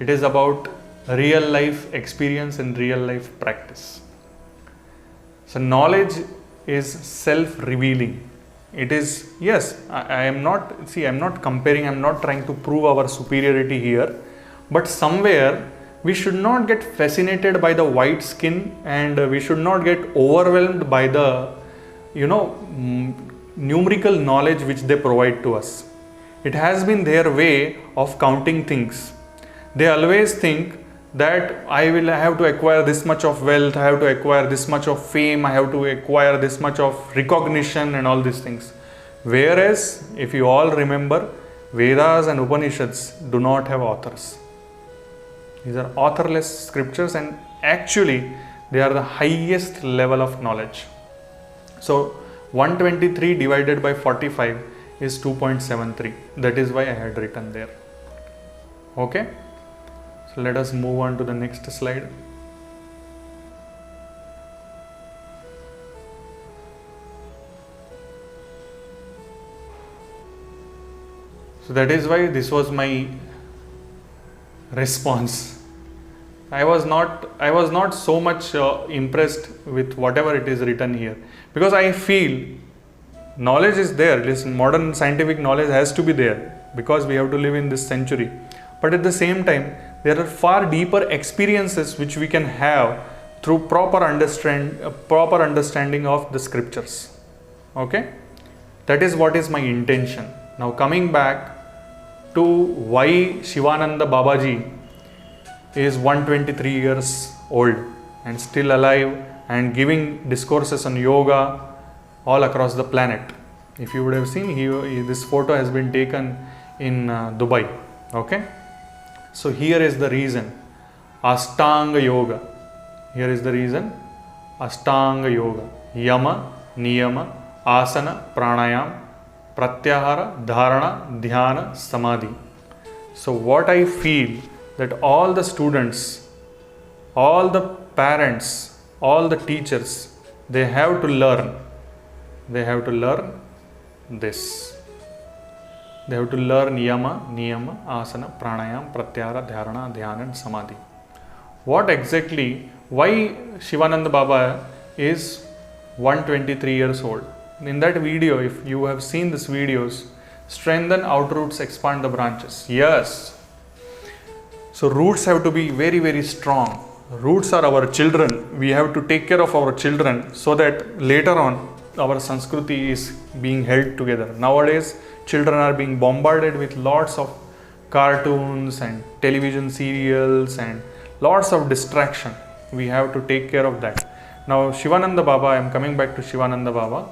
It is about real life experience and real life practice. So knowledge is self-revealing. It is, yes, I am not comparing, I am not trying to prove our superiority here, but somewhere we should not get fascinated by the white skin, and we should not get overwhelmed by the numerical knowledge which they provide to us. It has been their way of counting things. They always think that I have to acquire this much of wealth, I have to acquire this much of fame, I have to acquire this much of recognition and all these things. Whereas, if you all remember, Vedas and Upanishads do not have authors. These are authorless scriptures, and actually they are the highest level of knowledge. So 123 divided by 45 is 2.73. That is why I had written there. Okay. So let us move on to the next slide. So that is why this was my response. I was not so much impressed with whatever it is written here, because I feel knowledge is there. This modern scientific knowledge has to be there because we have to live in this century. But at the same time, there are far deeper experiences which we can have through proper understanding of the scriptures. Okay, that is what is my intention. Now coming back to why Shivananda Babaji is 123 years old and still alive and giving discourses on yoga all across the planet. If you would have seen, this photo has been taken in Dubai. Okay, so here is the reason: Ashtanga Yoga. Here is the reason: Ashtanga Yoga, Yama, Niyama, Asana, Pranayam, Pratyahara, Dharana, Dhyana, Samadhi. So what I feel, that all the students, all the parents, all the teachers, they have to learn. They have to learn this. They have to learn Yama, Niyama, Asana, Pranayam, Pratyahara, Dharana, Dhyana and Samadhi. What exactly, why Shivananda Baba is 123 years old? In that video, if you have seen these videos, strengthen outroots, expand the branches. Yes. So roots have to be very, very strong. Roots are our children. We have to take care of our children so that later on our Sanskriti is being held together. Nowadays, children are being bombarded with lots of cartoons and television serials and lots of distraction. We have to take care of that. Now Shivananda Baba, I am coming back to Shivananda Baba.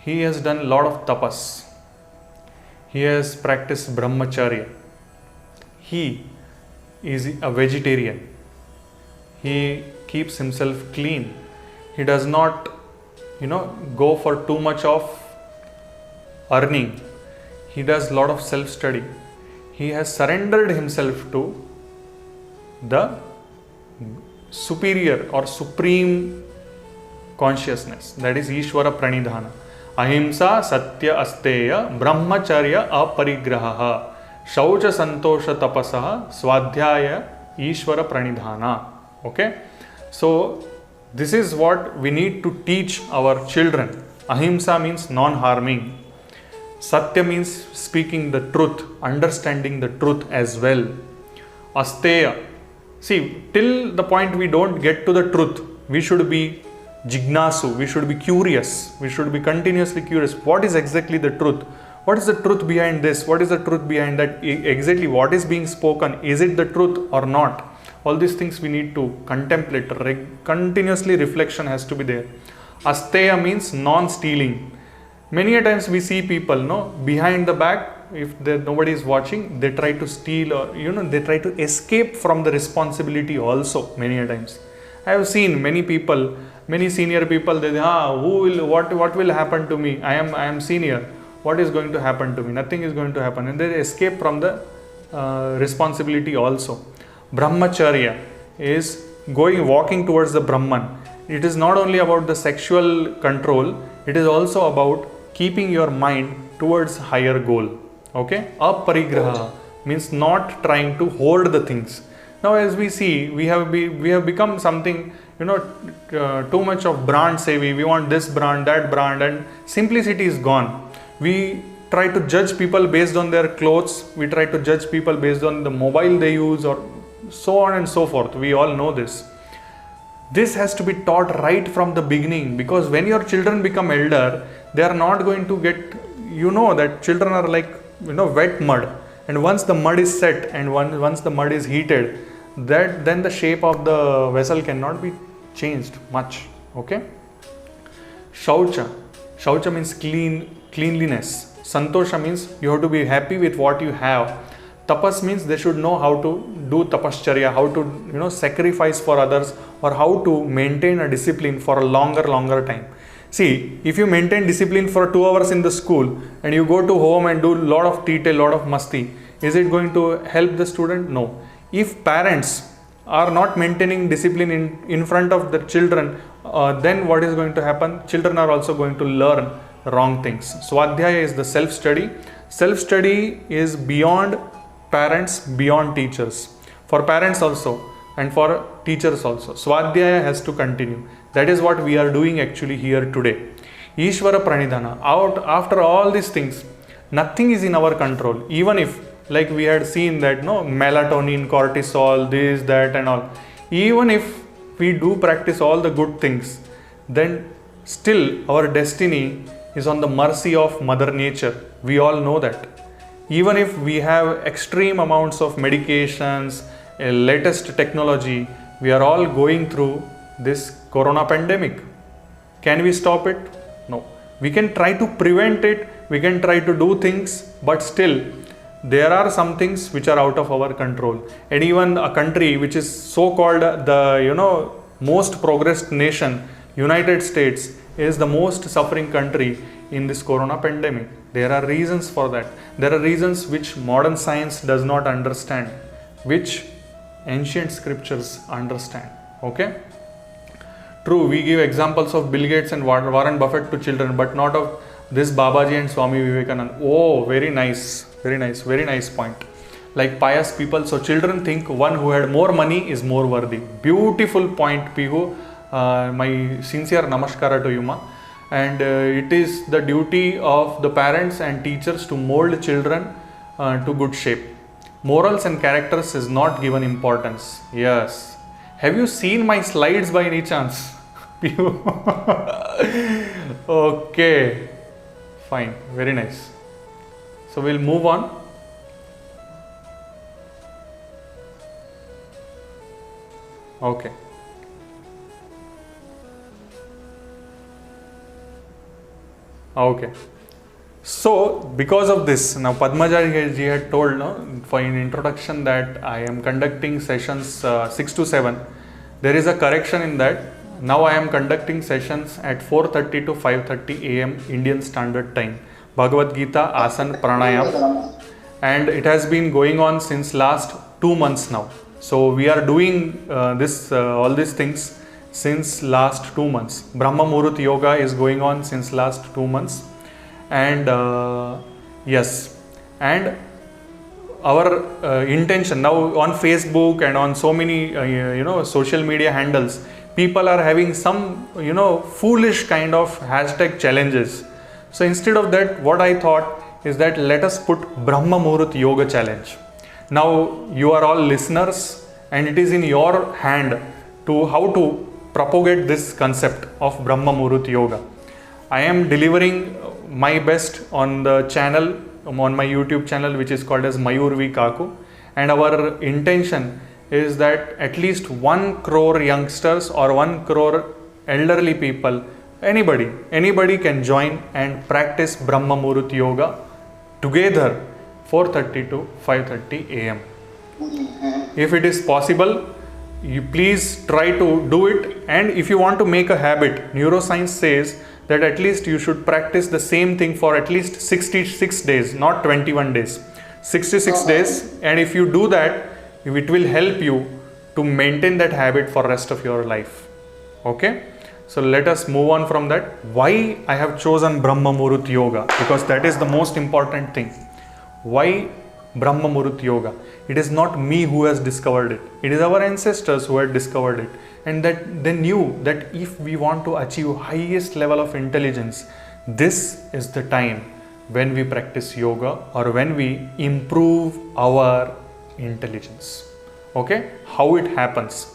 He has done a lot of tapas. He has practiced brahmacharya. He is a vegetarian. He keeps himself clean. He does not, go for too much of earning. He does a lot of self-study. He has surrendered himself to the superior or supreme consciousness, that is Ishvara Pranidhana. Ahimsa Satya Asteya Brahmacharya Aparigraha Shaucha Santosha Tapasaha Swadhyaya Ishvara Pranidhana. Okay, so this is what we need to teach our children. Ahimsa means non-harming. Satya means speaking the truth, understanding the truth as well. Asteya, see, till the point we don't get to the truth, we should be jignasu, we should be curious, we should be continuously curious. What is exactly the truth? What is the truth behind this? What is the truth behind that? Exactly what is being spoken? Is it the truth or not? All these things we need to contemplate. Continuously reflection has to be there. Asteya means non-stealing. Many a times we see people, behind the back, if nobody is watching, they try to steal or, they try to escape from the responsibility also many a times. I have seen many people, many senior people, they say, what will happen to me? I am senior. What is going to happen to me? Nothing is going to happen. And they escape from the responsibility also. Brahmacharya is walking towards the Brahman. It is not only about the sexual control, it is also about keeping your mind towards higher goal. Okay, aparigraha means not trying to hoard the things. Now as we see, we have become something, too much of brand savvy. We want this brand, that brand, and simplicity is gone. We try to judge people based on their clothes. We try to judge people based on the mobile they use, or so on and so forth. We all know this. This has to be taught right from the beginning, because when your children become elder, they are not going to get, that children are like, wet mud. And once the mud is set and once the mud is heated, then the shape of the vessel cannot be changed much. Okay. Shaucha means cleanliness. Santosha means you have to be happy with what you have. Tapas means they should know how to do tapascharya, how to sacrifice for others, or how to maintain a discipline for a longer time. See, if you maintain discipline for 2 hours in the school and you go to home and do lot of detail, lot of masti, is it going to help the student? No. If parents are not maintaining discipline in front of the children, then what is going to happen? Children are also going to learn wrong things. Swadhyaya is the self-study. Self-study is beyond parents, beyond teachers. For parents also and for teachers also. Swadhyaya has to continue. That is what we are doing actually here today. Ishvara Pranidhana. After all these things, nothing is in our control. Even if, like we had seen that melatonin, cortisol, this, that and all. Even if we do practice all the good things, then still our destiny is on the mercy of Mother Nature. We all know that. Even if we have extreme amounts of medications, latest technology, we are all going through this corona pandemic. Can we stop it? No. We can try to prevent it, we can try to do things, but still there are some things which are out of our control. And even a country which is so called the most progressed nation, United States, is the most suffering country in this corona pandemic. There are reasons for that. There are reasons which modern science does not understand, which ancient scriptures understand. Okay? True, we give examples of Bill Gates and Warren Buffett to children, but not of this Babaji and Swami Vivekananda. Oh, very nice point. Like pious people, so children think one who had more money is more worthy. Beautiful point, Pihu. My sincere namaskara to you, ma. And it is the duty of the parents and teachers to mold children to good shape. Morals and characters is not given importance. Yes. Have you seen my slides by any chance? Okay. Fine. Very nice. So we'll move on. Okay. Okay. So because of this, now Padmaja ji had told for in introduction that I am conducting sessions 6 to 7. There is a correction in that. Now I am conducting sessions at 4:30 to 5:30 a.m. Indian Standard Time. Bhagavad Gita, Asana, Pranayam, and it has been going on since last 2 months now. So we are doing all these things since last 2 months. Brahma Muhurat Yoga is going on since last 2 months, and yes, and our intention now on Facebook and on so many social media handles, people are having some foolish kind of hashtag challenges. So instead of that, what I thought is that let us put Brahma Muhurat Yoga challenge. Now you are all listeners, and it is in your hand to how to propagate this concept of Brahma Muhurat Yoga. I am delivering my best on the channel, on my YouTube channel, which is called as Mayur V Kaku, and our intention is that at least 1 crore youngsters or 1 crore elderly people, anybody can join and practice Brahma Muhurat Yoga together 4:30 to 5:30 a.m. If it is possible, you please try to do it. And if you want to make a habit, neuroscience says that at least you should practice the same thing for at least 66 days, not 21 days. 66 days, and if you do that, it will help you to maintain that habit for rest of your life. Okay? So let us move on from that. Why I have chosen Brahma Muhurat Yoga? Because that is the most important thing. Why Brahma Muhurat Yoga? It is not me who has discovered it. It is our ancestors who had discovered it. And that they knew that if we want to achieve highest level of intelligence, this is the time when we practice yoga or when we improve our intelligence. Okay? How it happens?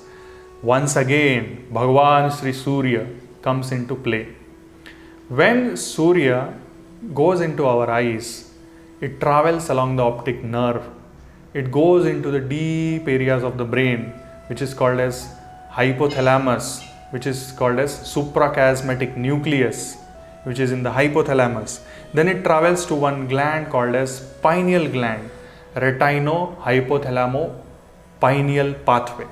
Once again, Bhagavan Sri Surya comes into play. When Surya goes into our eyes, it travels along the optic nerve. It goes into the deep areas of the brain, which is called as hypothalamus, which is called as suprachiasmatic nucleus. which is in the hypothalamus. Then it travels to one gland called as pineal gland, retino-hypothalamo-pineal pathway.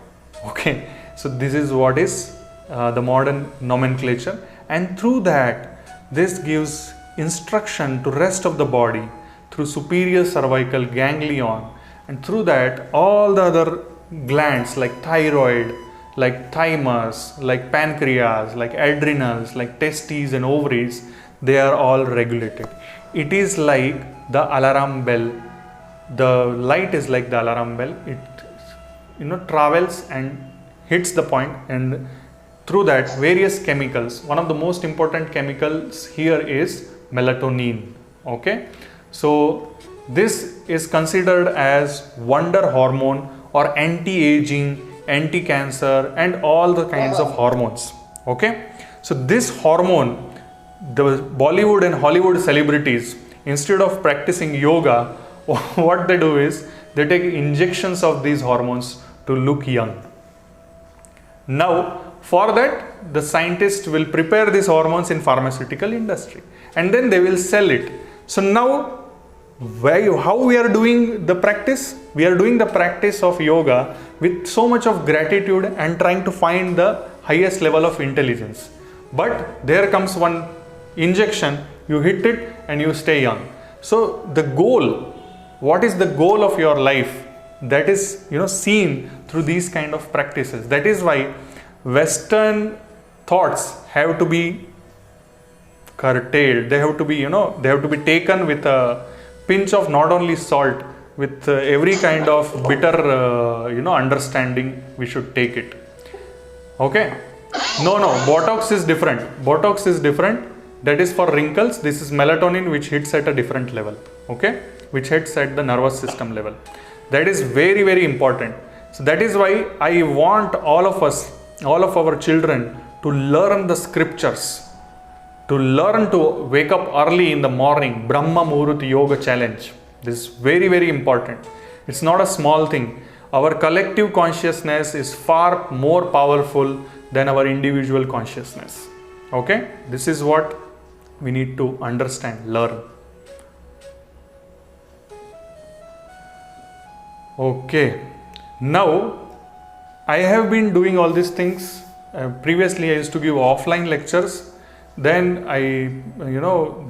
Okay, so this is what is the modern nomenclature, and through that this gives instruction to rest of the body through superior cervical ganglion, and through that all the other glands like thyroid, like thymus, like pancreas, like adrenals, like testes and ovaries, they are all regulated. It is like the alarm bell. The light is like the alarm bell. It travels and hits the point, and through that various chemicals. One of the most important chemicals here is melatonin. Okay, so this is considered as wonder hormone or anti-aging, anti-cancer, and all the kinds of hormones. Okay, so this hormone, the Bollywood and Hollywood celebrities, instead of practicing yoga, what they do is they take injections of these hormones to look young. Now for that, the scientists will prepare these hormones in pharmaceutical industry, and then they will sell it. So now how we are doing the practice? We are doing the practice of yoga with so much of gratitude and trying to find the highest level of intelligence. But there comes one injection, you hit it and you stay young. So the goal, what is the goal of your life? That is seen through these kind of practices. That is why Western thoughts have to be curtailed. They have to be they have to be taken with a pinch of not only salt, with every kind of bitter understanding we should take it. Okay, no, Botox is different. Botox is different. That is for wrinkles. This is melatonin, which hits at a different level. Okay, which hits at the nervous system level. That is very, very important. So that is why I want all of us, all of our children, to learn the scriptures, to learn to wake up early in the morning. Brahma Muhurat Yoga Challenge. This is very, very important. It's not a small thing. Our collective consciousness is far more powerful than our individual consciousness. Okay, this is what we need to understand, learn. Okay, now I have been doing all these things. Previously I used to give offline lectures. Then I,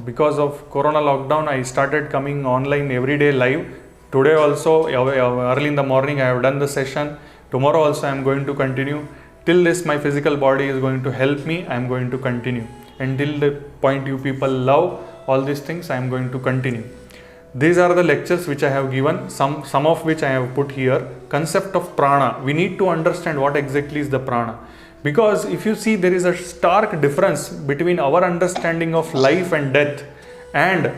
because of Corona lockdown, I started coming online every day live. Today also, early in the morning, I have done the session. Tomorrow also I am going to continue. Till this my physical body is going to help me, I am going to continue. Until the point you people love all these things, I am going to continue. These are the lectures which I have given, some of which I have put here. Concept of prana. We need to understand what exactly is the prana. Because if you see, there is a stark difference between our understanding of life and death and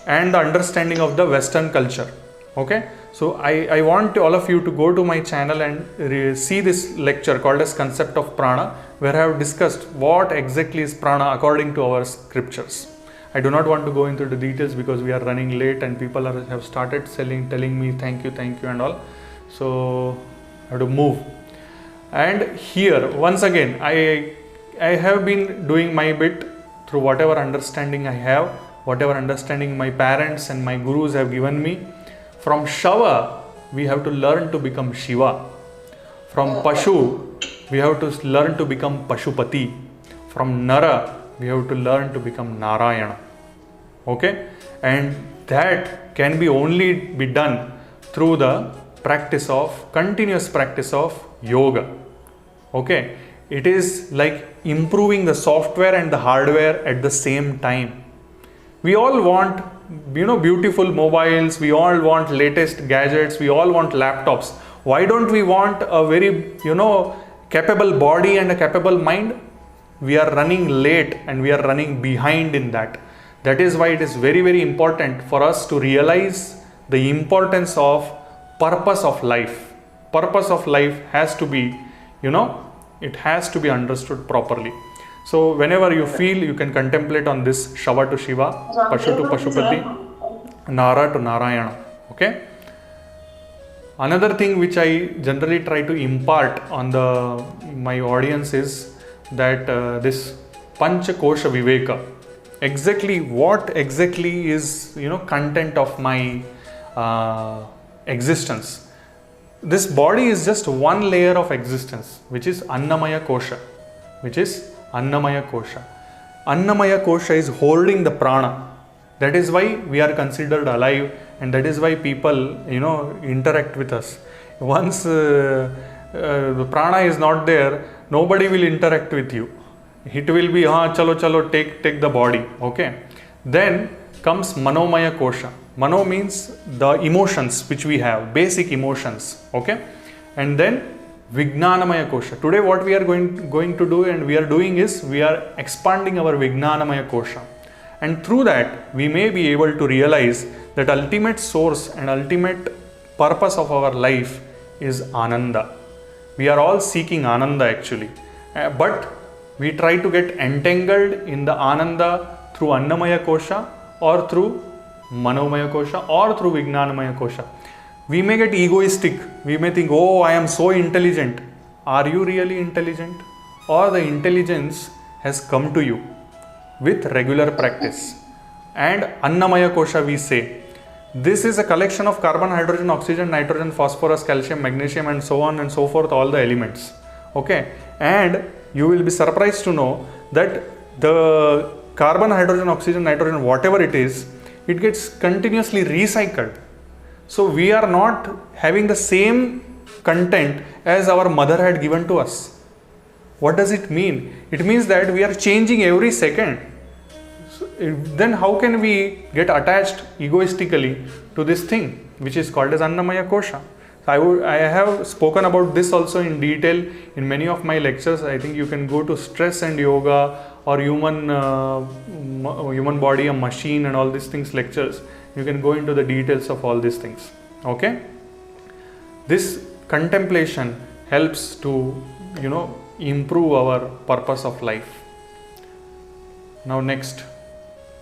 and the understanding of the Western culture. Okay, so I want all of you to go to my channel and see this lecture called as Concept of Prana, where I have discussed what exactly is prana according to our scriptures. I do not want to go into the details because we are running late and people have started telling me thank you and all. So I have to move. And here once again I have been doing my bit through whatever understanding I have, whatever understanding my parents and my gurus have given me. From Shava we have to learn to become Shiva. From Pashu we have to learn to become Pashupati. From Nara we have to learn to become Narayana. Okay, and that can be only be done through the continuous practice of yoga. Okay, it is like improving the software and the hardware at the same time. We all want beautiful mobiles, we all want latest gadgets, we all want laptops. Why don't we want a very capable body and a capable mind? We are running late and we are running behind in that. That is why it is very, very important for us to realize the importance of purpose of life. Purpose of life has to be, it has to be understood properly. So whenever you feel, you can contemplate on this Shava to Shiva, Pashu to Pashupati, Nara to Narayana. Okay. Another thing which I generally try to impart on my audience is that this Pancha Kosha Viveka, exactly what exactly is, content of my existence. This body is just one layer of existence, which is Annamaya Kosha, Annamaya Kosha is holding the prana. That is why we are considered alive, and that is why people, interact with us. Once the prana is not there, nobody will interact with you. It will be, chalo, take the body, okay. Then comes Manomaya Kosha. Mano means the emotions which we have, basic emotions, okay. And then Vijnanamaya Kosha. Today what we are going to do and we are doing is, we are expanding our Vijnanamaya Kosha. And through that, we may be able to realize that ultimate source and ultimate purpose of our life is Ananda. We are all seeking Ananda actually. But we try to get entangled in the Ananda through Annamaya Kosha, or through Manomaya Kosha, or through Vijnanamaya Kosha. We may get egoistic. We may think, oh, I am so intelligent. Are you really intelligent? Or the intelligence has come to you with regular practice. And Annamaya Kosha, we say, this is a collection of carbon, hydrogen, oxygen, nitrogen, phosphorus, calcium, magnesium, and so on and so forth, all the elements. Okay. And you will be surprised to know that the carbon, hydrogen, oxygen, nitrogen, whatever it is, it gets continuously recycled. So we are not having the same content as our mother had given to us. What does it mean? It means that we are changing every second. So then how can we get attached egoistically to this thing which is called as Annamaya Kosha? So I have spoken about this also in detail in many of my lectures. I think you can go to Stress and Yoga, or human body, a machine, and all these things lectures. You can go into the details of all these things. Okay. This contemplation helps to, improve our purpose of life. Now next,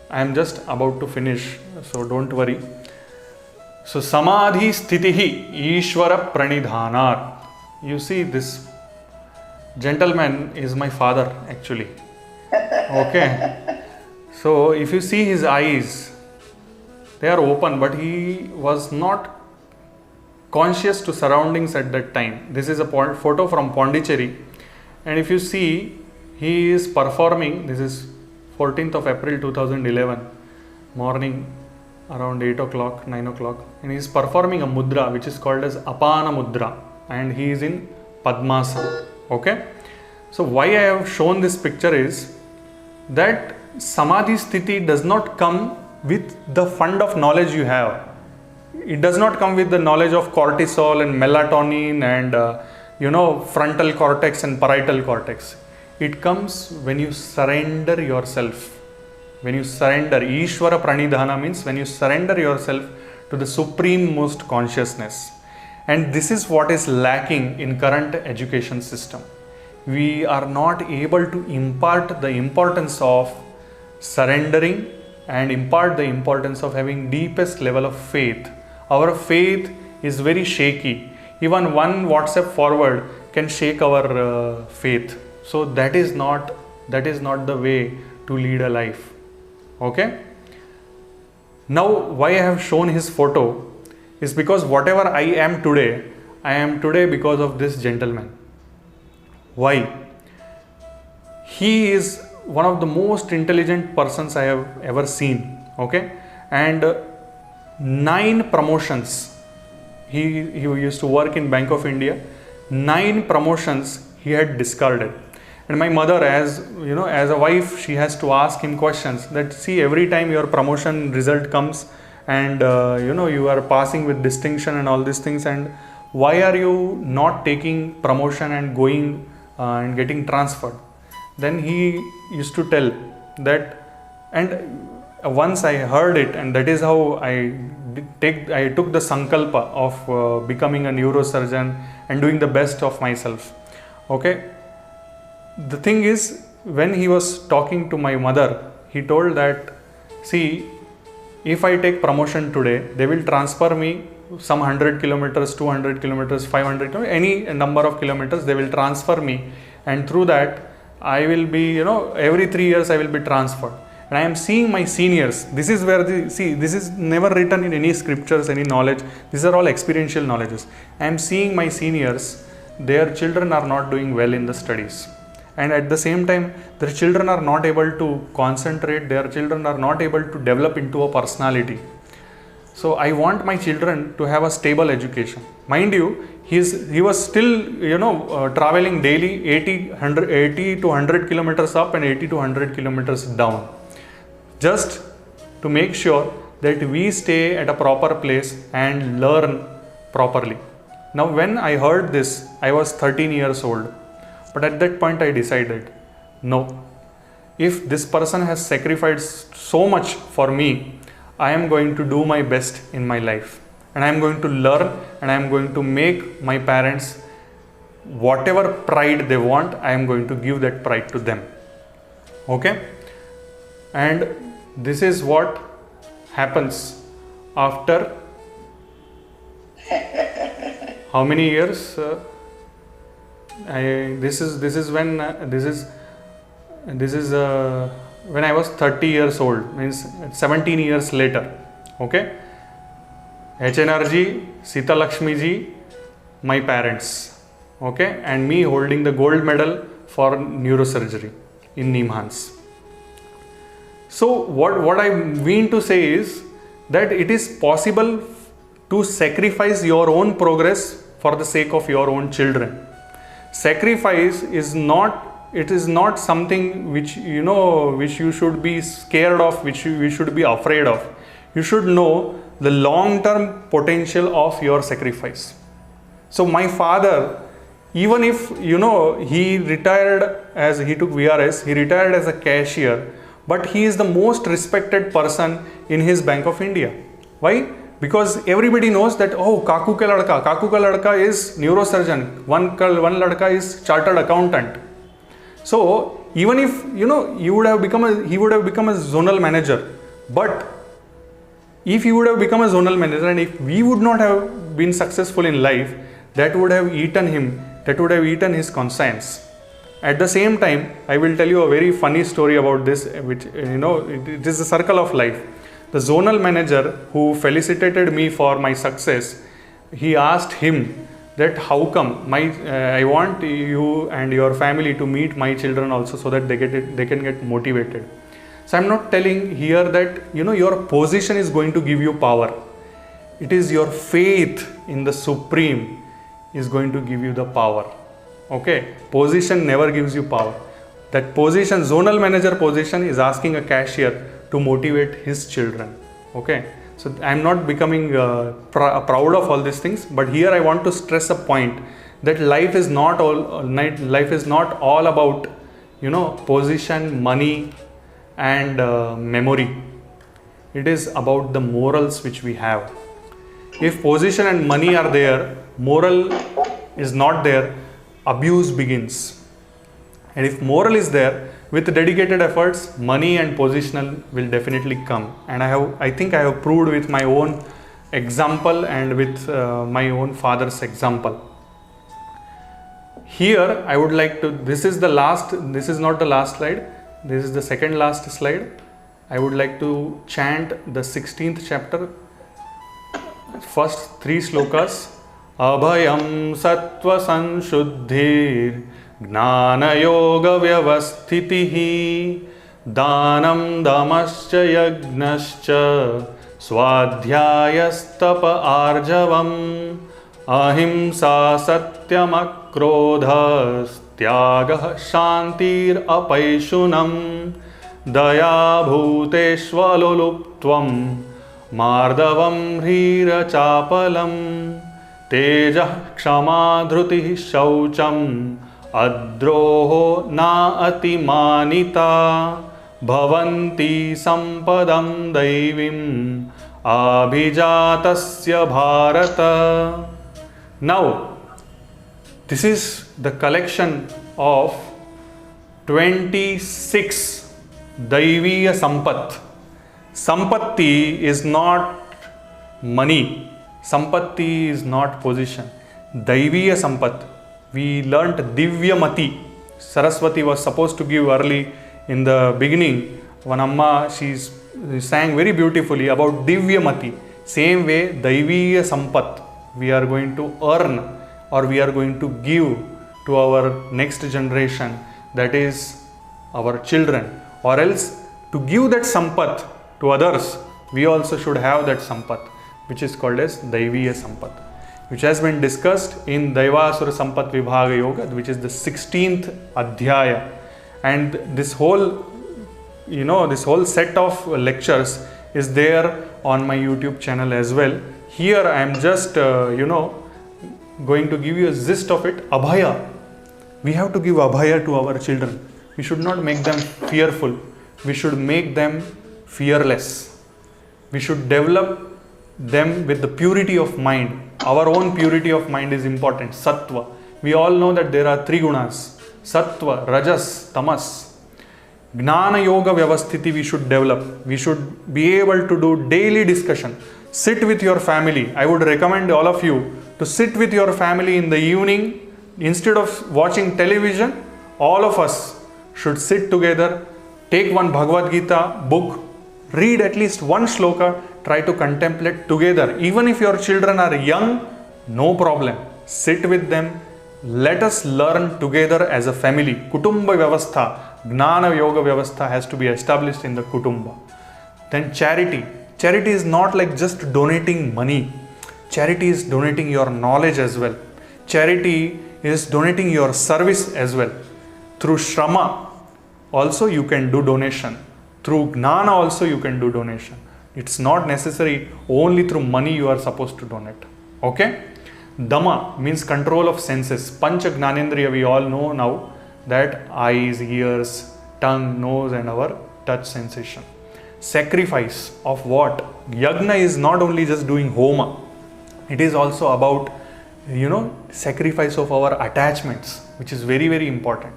I am just about to finish, so don't worry. So Samadhi Sthitihi Ishvara Pranidhanat. You see, this gentleman is my father actually. Okay. So if you see his eyes, they are open, but he was not conscious to surroundings at that time. This is a photo from Pondicherry, and if you see, he is performing, this is 14th of April 2011, morning around 8 o'clock, 9 o'clock, and he is performing a mudra which is called as Apana Mudra, and he is in Padmasana. Okay. So why I have shown this picture is that Samadhi Sthiti does not come with the fund of knowledge you have. It does not come with the knowledge of cortisol and melatonin and frontal cortex and parietal cortex. It comes when you surrender yourself. When you surrender, Ishvara Pranidhana means when you surrender yourself to the supreme most consciousness. And this is what is lacking in current education system. We are not able to impart the importance of surrendering and impart the importance of having deepest level of faith. Our faith is very shaky. Even one WhatsApp forward can shake our faith. So that is not the way to lead a life. Okay. Now why I have shown his photo is because whatever I am today because of this gentleman. Why? He is one of the most intelligent persons I have ever seen. Okay. And 9 promotions. He used to work in Bank of India. 9 promotions he had discarded. And my mother, as a wife, she has to ask him questions that, see, every time your promotion result comes and you are passing with distinction and all these things, and why are you not taking promotion and going and getting transferred? Then he used to tell that, and once I heard it, and that is how I took the sankalpa of becoming a neurosurgeon and doing the best of myself. Okay. The thing is, when he was talking to my mother, he told that, see, if I take promotion today, they will transfer me some 100 kilometers, 200 kilometers, 500 kilometers, any number of kilometers, they will transfer me, and through that I will be, every 3 years I will be transferred. And I am seeing my seniors. This is where this is never written in any scriptures, any knowledge. These are all experiential knowledges. I am seeing my seniors, their children are not doing well in the studies. And at the same time, their children are not able to concentrate, their children are not able to develop into a personality. So I want my children to have a stable education. Mind you, he was still, traveling daily 80 to 100 kilometers up and 80 to 100 kilometers down, just to make sure that we stay at a proper place and learn properly. Now, when I heard this, I was 13 years old. But at that point, I decided, no, if this person has sacrificed so much for me, I am going to do my best in my life. And I am going to learn, and I am going to make my parents whatever pride they want, I am going to give that pride to them. Okay? And this is what happens after how many years? This is when I was 30 years old, means 17 years later. Okay, HNRG, Sita Lakshmi ji, my parents, okay, and me holding the gold medal for neurosurgery in NIMHANS. So what I mean to say is that it is possible to sacrifice your own progress for the sake of your own children. Sacrifice is not something which you should be scared of, which you should be afraid of. You should know the long-term potential of your sacrifice. So my father, even if he retired as he took VRS, he retired as a cashier, but he is the most respected person in his Bank of India. Why? Because everybody knows that, oh, Kaku ka ladka is neurosurgeon, one ladka is chartered accountant. So even if he would have become a zonal manager, but if he would have become a zonal manager and if we would not have been successful in life, that would have eaten him, that would have eaten his conscience. At the same time, I will tell you a very funny story about this, which it is a circle of life. The zonal manager who felicitated me for my success, he asked him that how come I want you and your family to meet my children also, so that they can get motivated. So I'm not telling here that your position is going to give you power. It is your faith in the Supreme is going to give you the power. Okay, position never gives you power. That position, zonal manager position, is asking a cashier to motivate his children. Okay, so I'm not becoming proud of all these things, but here I want to stress a point that life is not all about position, money and memory. It is about the morals which we have. If position and money are there, moral is not there, abuse begins. And if moral is there, with dedicated efforts, money and positional will definitely come. And I think I have proved with my own example and with my own father's example. Here I would like to, this is not the last slide, this is the second last slide. I would like to chant the 16th chapter, first 3 slokas. Abhayam sattva sanshuddhir Gnana yoga vyavasthitihi Danam damascha yagnascha Swadhyayastapa arjavam Ahimsa satyam akrodhas Tyagah shantir apaishunam Daya bhuteshvaluluptvam Mardavam hrira chapalam Tejah kshama dhrutih shaucham Adroho na atimanita Bhavanti sampadam daivim Abhijatasya bharata. Now, this is the collection of 26 Daiviya Sampat. Sampatti is not money. Sampatti is not position. Daiviya Sampat. We learnt Divyamati. Saraswati was supposed to give early in the beginning. One Amma, she sang very beautifully about Divyamati. Same way, Daiviya Sampat we are going to earn or we are going to give to our next generation, that is our children, or else to give that Sampat to others, we also should have that Sampat, which is called as Daiviya Sampat, which has been discussed in Daivasura Sampat Vibhaga Yoga, which is the 16th Adhyaya. And this whole, this whole set of lectures is there on my YouTube channel as well. Here I am just, going to give you a gist of it. Abhaya. We have to give Abhaya to our children. We should not make them fearful. We should make them fearless. We should develop them with the purity of mind. Our own purity of mind is important. Sattva. We all know that there are three gunas. Sattva, Rajas, Tamas. Gnana Yoga Vyavasthiti we should develop. We should be able to do daily discussion. Sit with your family. I would recommend all of you to sit with your family in the evening. Instead of watching television, all of us should sit together, take one Bhagavad Gita book, read at least one shloka, try to contemplate together. Even if your children are young, no problem. Sit with them. Let us learn together as a family. Kutumba Vyavastha, Gnana Yoga Vyavastha has to be established in the Kutumba. Then charity. Charity is not like just donating money. Charity is donating your knowledge as well. Charity is donating your service as well. Through Shrama also you can do donation. Through Gnana also you can do donation. It's not necessary only through money you are supposed to donate. Okay? Dhamma means control of senses. Pancha Gnanendriya we all know now, that eyes, ears, tongue, nose and our touch sensation. Sacrifice of what? Yagna is not only just doing homa. It is also about, sacrifice of our attachments, which is very, very important.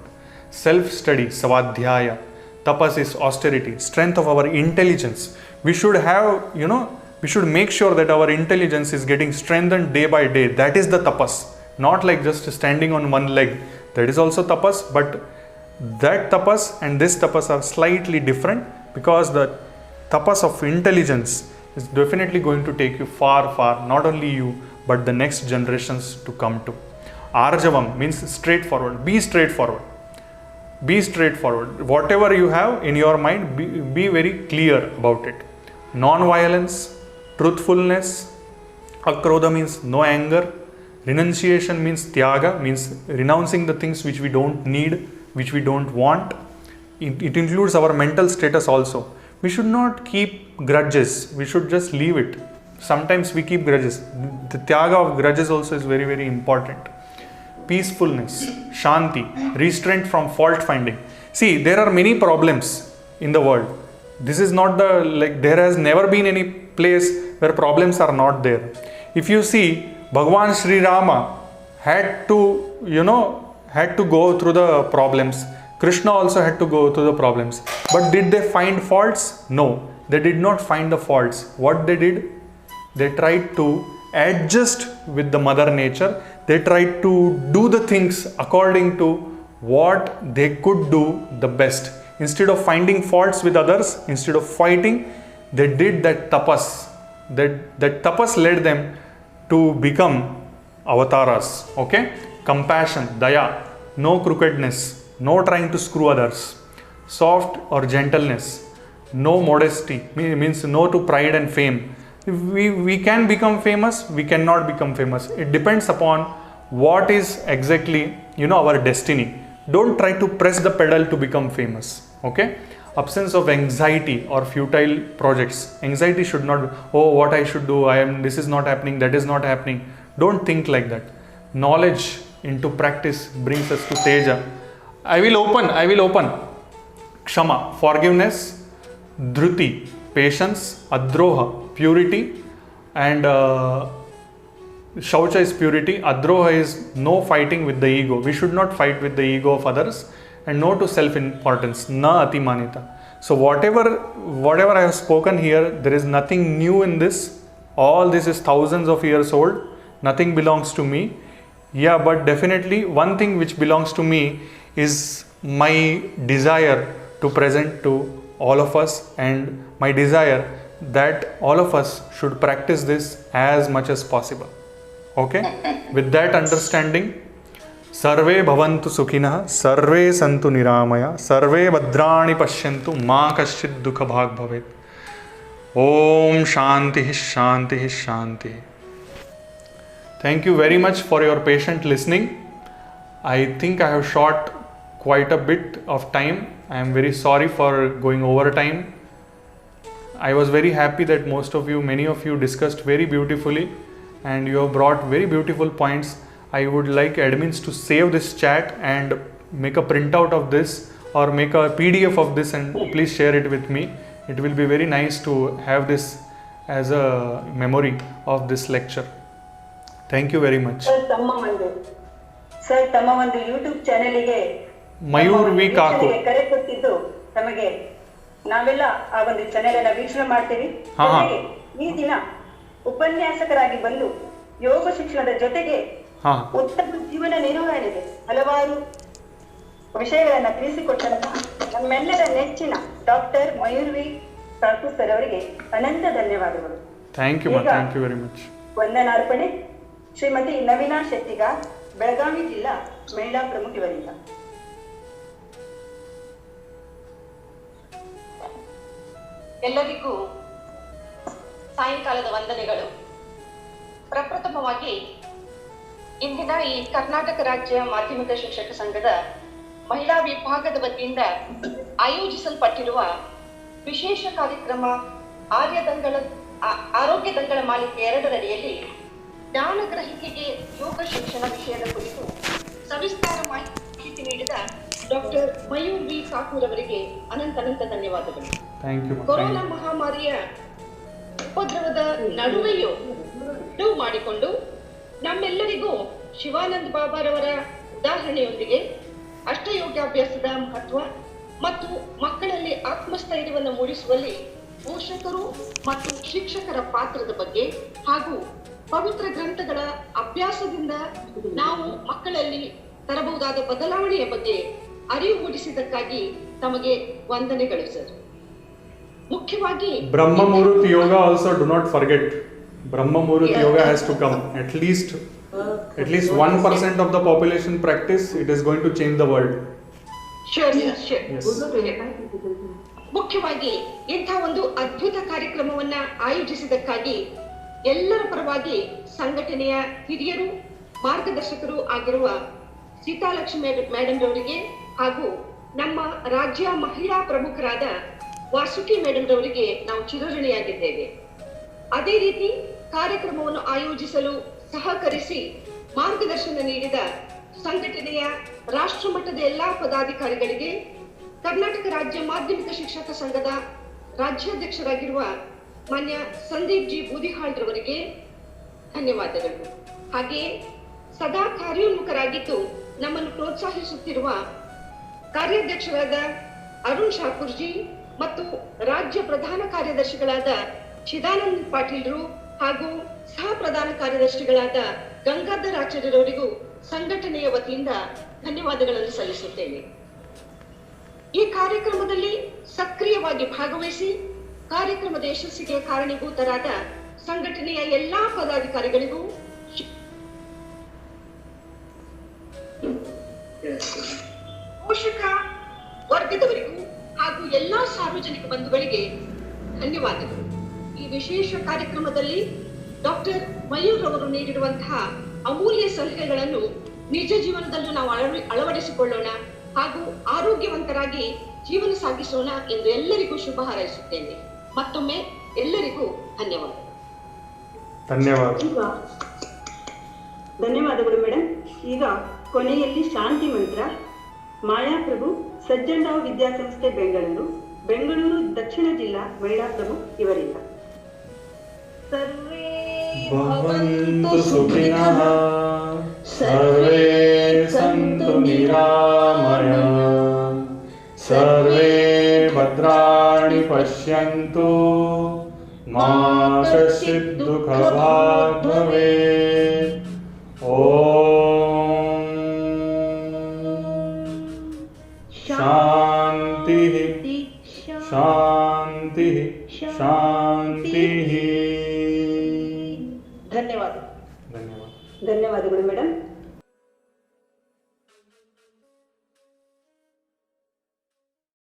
Self-study, savadhyaya. Tapas is austerity, strength of our intelligence. We should have, we should make sure that our intelligence is getting strengthened day by day. That is the tapas. Not like just standing on one leg. That is also tapas, but that tapas and this tapas are slightly different, because the tapas of intelligence is definitely going to take you far, far, not only you, but the next generations to come to. Arjavam means straightforward. Be straightforward. Be straightforward. Whatever you have in your mind, be very clear about it. Non-violence, truthfulness. Akrodha means no anger. Renunciation means tyaga, means renouncing the things which we don't need, which we don't want. It includes our mental status also. We should not keep grudges. We should just leave it. Sometimes we keep grudges. The tyaga of grudges also is very, very important. Peacefulness, shanti, restraint from fault finding. See, there are many problems in the world. This is not there has never been any place where problems are not there. If you see, Bhagwan Sri Rama had to, go through the problems. Krishna also had to go through the problems. But did they find faults? No, they did not find the faults. What they did? They tried to adjust with the mother nature. They tried to do the things according to what they could do the best. Instead of finding faults with others, instead of fighting, they did that tapas. That tapas led them to become avatars. Okay? Compassion, daya, no crookedness, no trying to screw others, soft or gentleness, no modesty, means no to pride and fame. We can become famous, we cannot become famous. It depends upon what is exactly, our destiny. Don't try to press the pedal to become famous. Okay? Absence of anxiety or futile projects. Anxiety should not be, oh, what I should do, this is not happening, that is not happening. Don't think like that. Knowledge into practice brings us to Teja. I will open. Kshama, forgiveness. Dhruti, patience. Adroha, purity. And Shaucha is purity. Adroha is no fighting with the ego. We should not fight with the ego of others. And no to self-importance. Na atimanita. So whatever I have spoken here, there is nothing new in this. All this is thousands of years old. Nothing belongs to me. Yeah, but definitely one thing which belongs to me is my desire to present to all of us, and my desire that all of us should practice this as much as possible. Okay, with that understanding, सर्वे भवन्तु सुखिनः, सर्वे सन्तु निरामया, सर्वे भद्राणि पश्यन्तु, मा कश्चित् दुःखभाग् भवेत्. ओम शांति शांति शांति. Thank you very much for your patient listening. I think I have short quite a bit of time. I am very sorry for going over time. I was very happy that many of you discussed very beautifully, and you have brought very beautiful points. I would like admins to save this chat and make a printout of this, or make a PDF of this, and please share it with me. It will be very nice to have this as a memory of this lecture. Thank you very much. Sir ತಮ್ಮ ಒಂದು YouTube ಚಾನೆಲ್ಗೆ Mayur V cock ಕರೆ ಕೊಟ್ಟಿದ್ದು ತಮಗೆ ನಾವೆಲ್ಲ ಆ ಒಂದು channel ಅನ್ನು ವೀಕ್ಷಣೆ ಮಾಡ್ತೀವಿ. ಈ ದಿನ ಉಪನ್ಯಾಸಕರಾಗಿ ಬಂದು ಯೋಗ ಶಿಕ್ಷಣದ ಜೊತೆಗೆ ಉತ್ತಮ ಜೀವನ ನಿರ್ವಹಣೆಗೆ ಹಲವಾರು ವಿಷಯಗಳನ್ನ ತಿಳಿಸಿಕೊಟ್ಟಂತಹ ನಮ್ಮೆಲ್ಲರ ನೆಚ್ಚಿನ doctor Mayur V Kaku sir ಅವರಿಗೆ ಅನಂತ ಧನ್ಯವಾದಗಳು. Thank you very much. ವಂದನಾರ್ಪಣೆ ಶ್ರೀಮತಿ ನವೀನಾ ಶೆಟ್ಟಿಗ, ಬೆಳಗಾವಿ ಜಿಲ್ಲಾ ಮಹಿಳಾ ಪ್ರಮುಖ ಇವರಿಂದ. ಎಲ್ಲರಿಗೂ ಸಾಯಂಕಾಲದ ವಂದನೆಗಳು. ಪ್ರಪ್ರಥಮವಾಗಿ ಇಂದಿನ ಈ ಕರ್ನಾಟಕ ರಾಜ್ಯ ಮಾಧ್ಯಮಿಕ ಶಿಕ್ಷಕ ಸಂಘದ ಮಹಿಳಾ ವಿಭಾಗದ ವತಿಯಿಂದ ಆಯೋಜಿಸಲ್ಪಟ್ಟಿರುವ ವಿಶೇಷ ಕಾರ್ಯಕ್ರಮ ಆರೋಗ್ಯ ದಂಗಳ ಮಾಲಿಕೆ 2 ಅಡಿಯಲ್ಲಿ ಜ್ಞಾನ ಗ್ರಹಿಕೆಗೆ ಯೋಗ ಶಿಕ್ಷಣ ವಿಷಯದ ಕುರಿತು ಸವಿಸ್ತಾರ ಮಾಹಿತಿ ನೀಡಿದ ಡಾಕ್ಟರ್ ಮಯೂರ್ ವಿ ಕಾಕೂರ್ ಅವರಿಗೆ ಅನಂತ ಧನ್ಯವಾದಗಳು. ಕೊರೋನಾ ಮಹಾಮಾರಿಯ ಉಪದ್ರವದ ನಡುವೆಯೂ ಮಾಡಿಕೊಂಡು ನಮ್ಮೆಲ್ಲರಿಗೂ ಶಿವಾನಂದ ಬಾಬಾರವರ ಉದಾಹರಣೆಯೊಂದಿಗೆ ಅಷ್ಟಯೋಗಾಭ್ಯಾಸದ ಮಹತ್ವ ಮತ್ತು ಮಕ್ಕಳಲ್ಲಿ ಆತ್ಮಸ್ಥೈರ್ಯವನ್ನು ಮೂಡಿಸುವಲ್ಲಿ ಪೋಷಕರು ಮತ್ತು ಶಿಕ್ಷಕರ ಪಾತ್ರದ ಬಗ್ಗೆ ಹಾಗೂ ಪವಿತ್ರ ಗ್ರಂಥಗಳ ಅಭ್ಯಾಸದಿಂದ ನಾವು ಮಕ್ಕಳಲ್ಲಿ ತರಬಹುದಾದ ಬದಲಾವಣೆಯ ಬಗ್ಗೆ ಅರಿವು ಮೂಡಿಸಿದ್ದಕ್ಕಾಗಿ ತಮಗೆ ವಂದನೆಗಳು ಸರ್. ಮುಖ್ಯವಾಗಿ Brahma Muhurat yoga also do not forget. Brahma Muhurat Yoga has to come. At least 1% of the population practice. It is going to change the world. Sure. ಮುಖ್ಯವಾಗಿ ಇಂಥ ಒಂದು ಅದ್ಭುತ ಕಾರ್ಯಕ್ರಮವನ್ನ ಆಯೋಜಿಸಿದ್ದಕ್ಕಾಗಿ ಎಲ್ಲರ ಪರವಾಗಿ ಸಂಘಟನೆಯ ಹಿರಿಯರು ಮಾರ್ಗದರ್ಶಕರು ಆಗಿರುವ ಸೀತಾಲಕ್ಷ್ಮಿ ಮೇಡಮ್ ರವರಿಗೆ ಹಾಗೂ ನಮ್ಮ ರಾಜ್ಯ ಮಹಿಳಾ ಪ್ರಮುಖರಾದ ವಾಸುಕಿ ಮೇಡಮ್ ರವರಿಗೆ ನಾವು ಚಿರಋಣಿಯಾಗಿದ್ದೇವೆ. ಅದೇ ರೀತಿ ಕಾರ್ಯಕ್ರಮವನ್ನು ಆಯೋಜಿಸಲು ಸಹಕರಿಸಿ ಮಾರ್ಗದರ್ಶನ ನೀಡಿದ ಸಂಘಟನೆಯ ರಾಷ್ಟ್ರ ಮಟ್ಟದ ಎಲ್ಲಾ ಪದಾಧಿಕಾರಿಗಳಿಗೆ, ಕರ್ನಾಟಕ ರಾಜ್ಯ ಮಾಧ್ಯಮಿಕ ಶಿಕ್ಷಕ ಸಂಘದ ರಾಜ್ಯಾಧ್ಯಕ್ಷರಾಗಿರುವ ಮಾನ್ಯ ಸಂದೀಪ್ ಜಿ ಬೂದಿಹಾಳ್ ರವರಿಗೆ ಧನ್ಯವಾದಗಳು. ಹಾಗೆಯೇ ಸದಾ ಕಾರ್ಯೋನ್ಮುಖರಾಗಿದ್ದು ನಮ್ಮನ್ನು ಪ್ರೋತ್ಸಾಹಿಸುತ್ತಿರುವ ಕಾರ್ಯಾಧ್ಯಕ್ಷರಾದ ಅರುಣ್ ಶಾಕೂರ್ಜಿ ಮತ್ತು ರಾಜ್ಯ ಪ್ರಧಾನ ಕಾರ್ಯದರ್ಶಿಗಳಾದ ಚಿದಾನಂದ್ ಪಾಟೀಲ್ರು ಹಾಗೂ ಸಹ ಪ್ರಧಾನ ಕಾರ್ಯದರ್ಶಿಗಳಾದ ಗಂಗಾಧರ್ ಆಚಾರ್ಯರವರಿಗೂ ಸಂಘಟನೆಯ ವತಿಯಿಂದ ಧನ್ಯವಾದಗಳನ್ನು ಸಲ್ಲಿಸುತ್ತೇನೆ. ಈ ಕಾರ್ಯಕ್ರಮದಲ್ಲಿ ಸಕ್ರಿಯವಾಗಿ ಭಾಗವಹಿಸಿ ಕಾರ್ಯಕ್ರಮದ ಯಶಸ್ಸಿಗೆ ಕಾರಣೀಭೂತರಾದ ಸಂಘಟನೆಯ ಎಲ್ಲಾ ಪದಾಧಿಕಾರಿಗಳಿಗೂ, ಪೋಷಕ ವರ್ಗದವರಿಗೂ ಹಾಗೂ ಎಲ್ಲಾ ಸಾರ್ವಜನಿಕ ಬಂಧುಗಳಿಗೆ ಧನ್ಯವಾದಗಳು. ಈ ವಿಶೇಷ ಕಾರ್ಯಕ್ರಮದಲ್ಲಿ ಡಾಕ್ಟರ್ ಮಯೂರ್ ಅವರು ನೀಡಿರುವಂತಹ ಅಮೂಲ್ಯ ಸಲಹೆಗಳನ್ನು ನಿಜ ಜೀವನದಲ್ಲೂ ನಾವು ಅಳವಡಿಸಿಕೊಳ್ಳೋಣ ಹಾಗೂ ಆರೋಗ್ಯವಂತರಾಗಿ ಜೀವನ ಸಾಗಿಸೋಣ ಎಂದು ಎಲ್ಲರಿಗೂ ಶುಭ ಹಾರೈಸುತ್ತೇನೆ. ಮತ್ತೊಮ್ಮೆ ಎಲ್ಲರಿಗೂ ಧನ್ಯವಾದಗಳು ಮೇಡಮ್. ಈಗ ಕೊನೆಯಲ್ಲಿ ಶಾಂತಿ ಮಂತ್ರ ಮಾಯಾಪ್ರಭು ಸಜ್ಜನರಾವ್ ವಿದ್ಯಾಸಂಸ್ಥೆ ಬೆಂಗಳೂರು ದಕ್ಷಿಣ ಜಿಲ್ಲಾ ಮಹಿಳಾ ಪ್ರಮುಖ ಇವರಿಂದ. ಸರ್ವೇ ಭವಂತು ಸುಖಿನಃ, ಸರ್ವೇ ಸಂತು ನಿರಾಮಯ, ಸರ್ವೇ ಭದ್ರಾಣಿ ಪಶ್ಯಂತು, ಮಾ ಕಶ್ಚಿತ್ ದುಃಖಭಾಗ್ ಭವೇತ್. ಓಂ शांति शांति शांति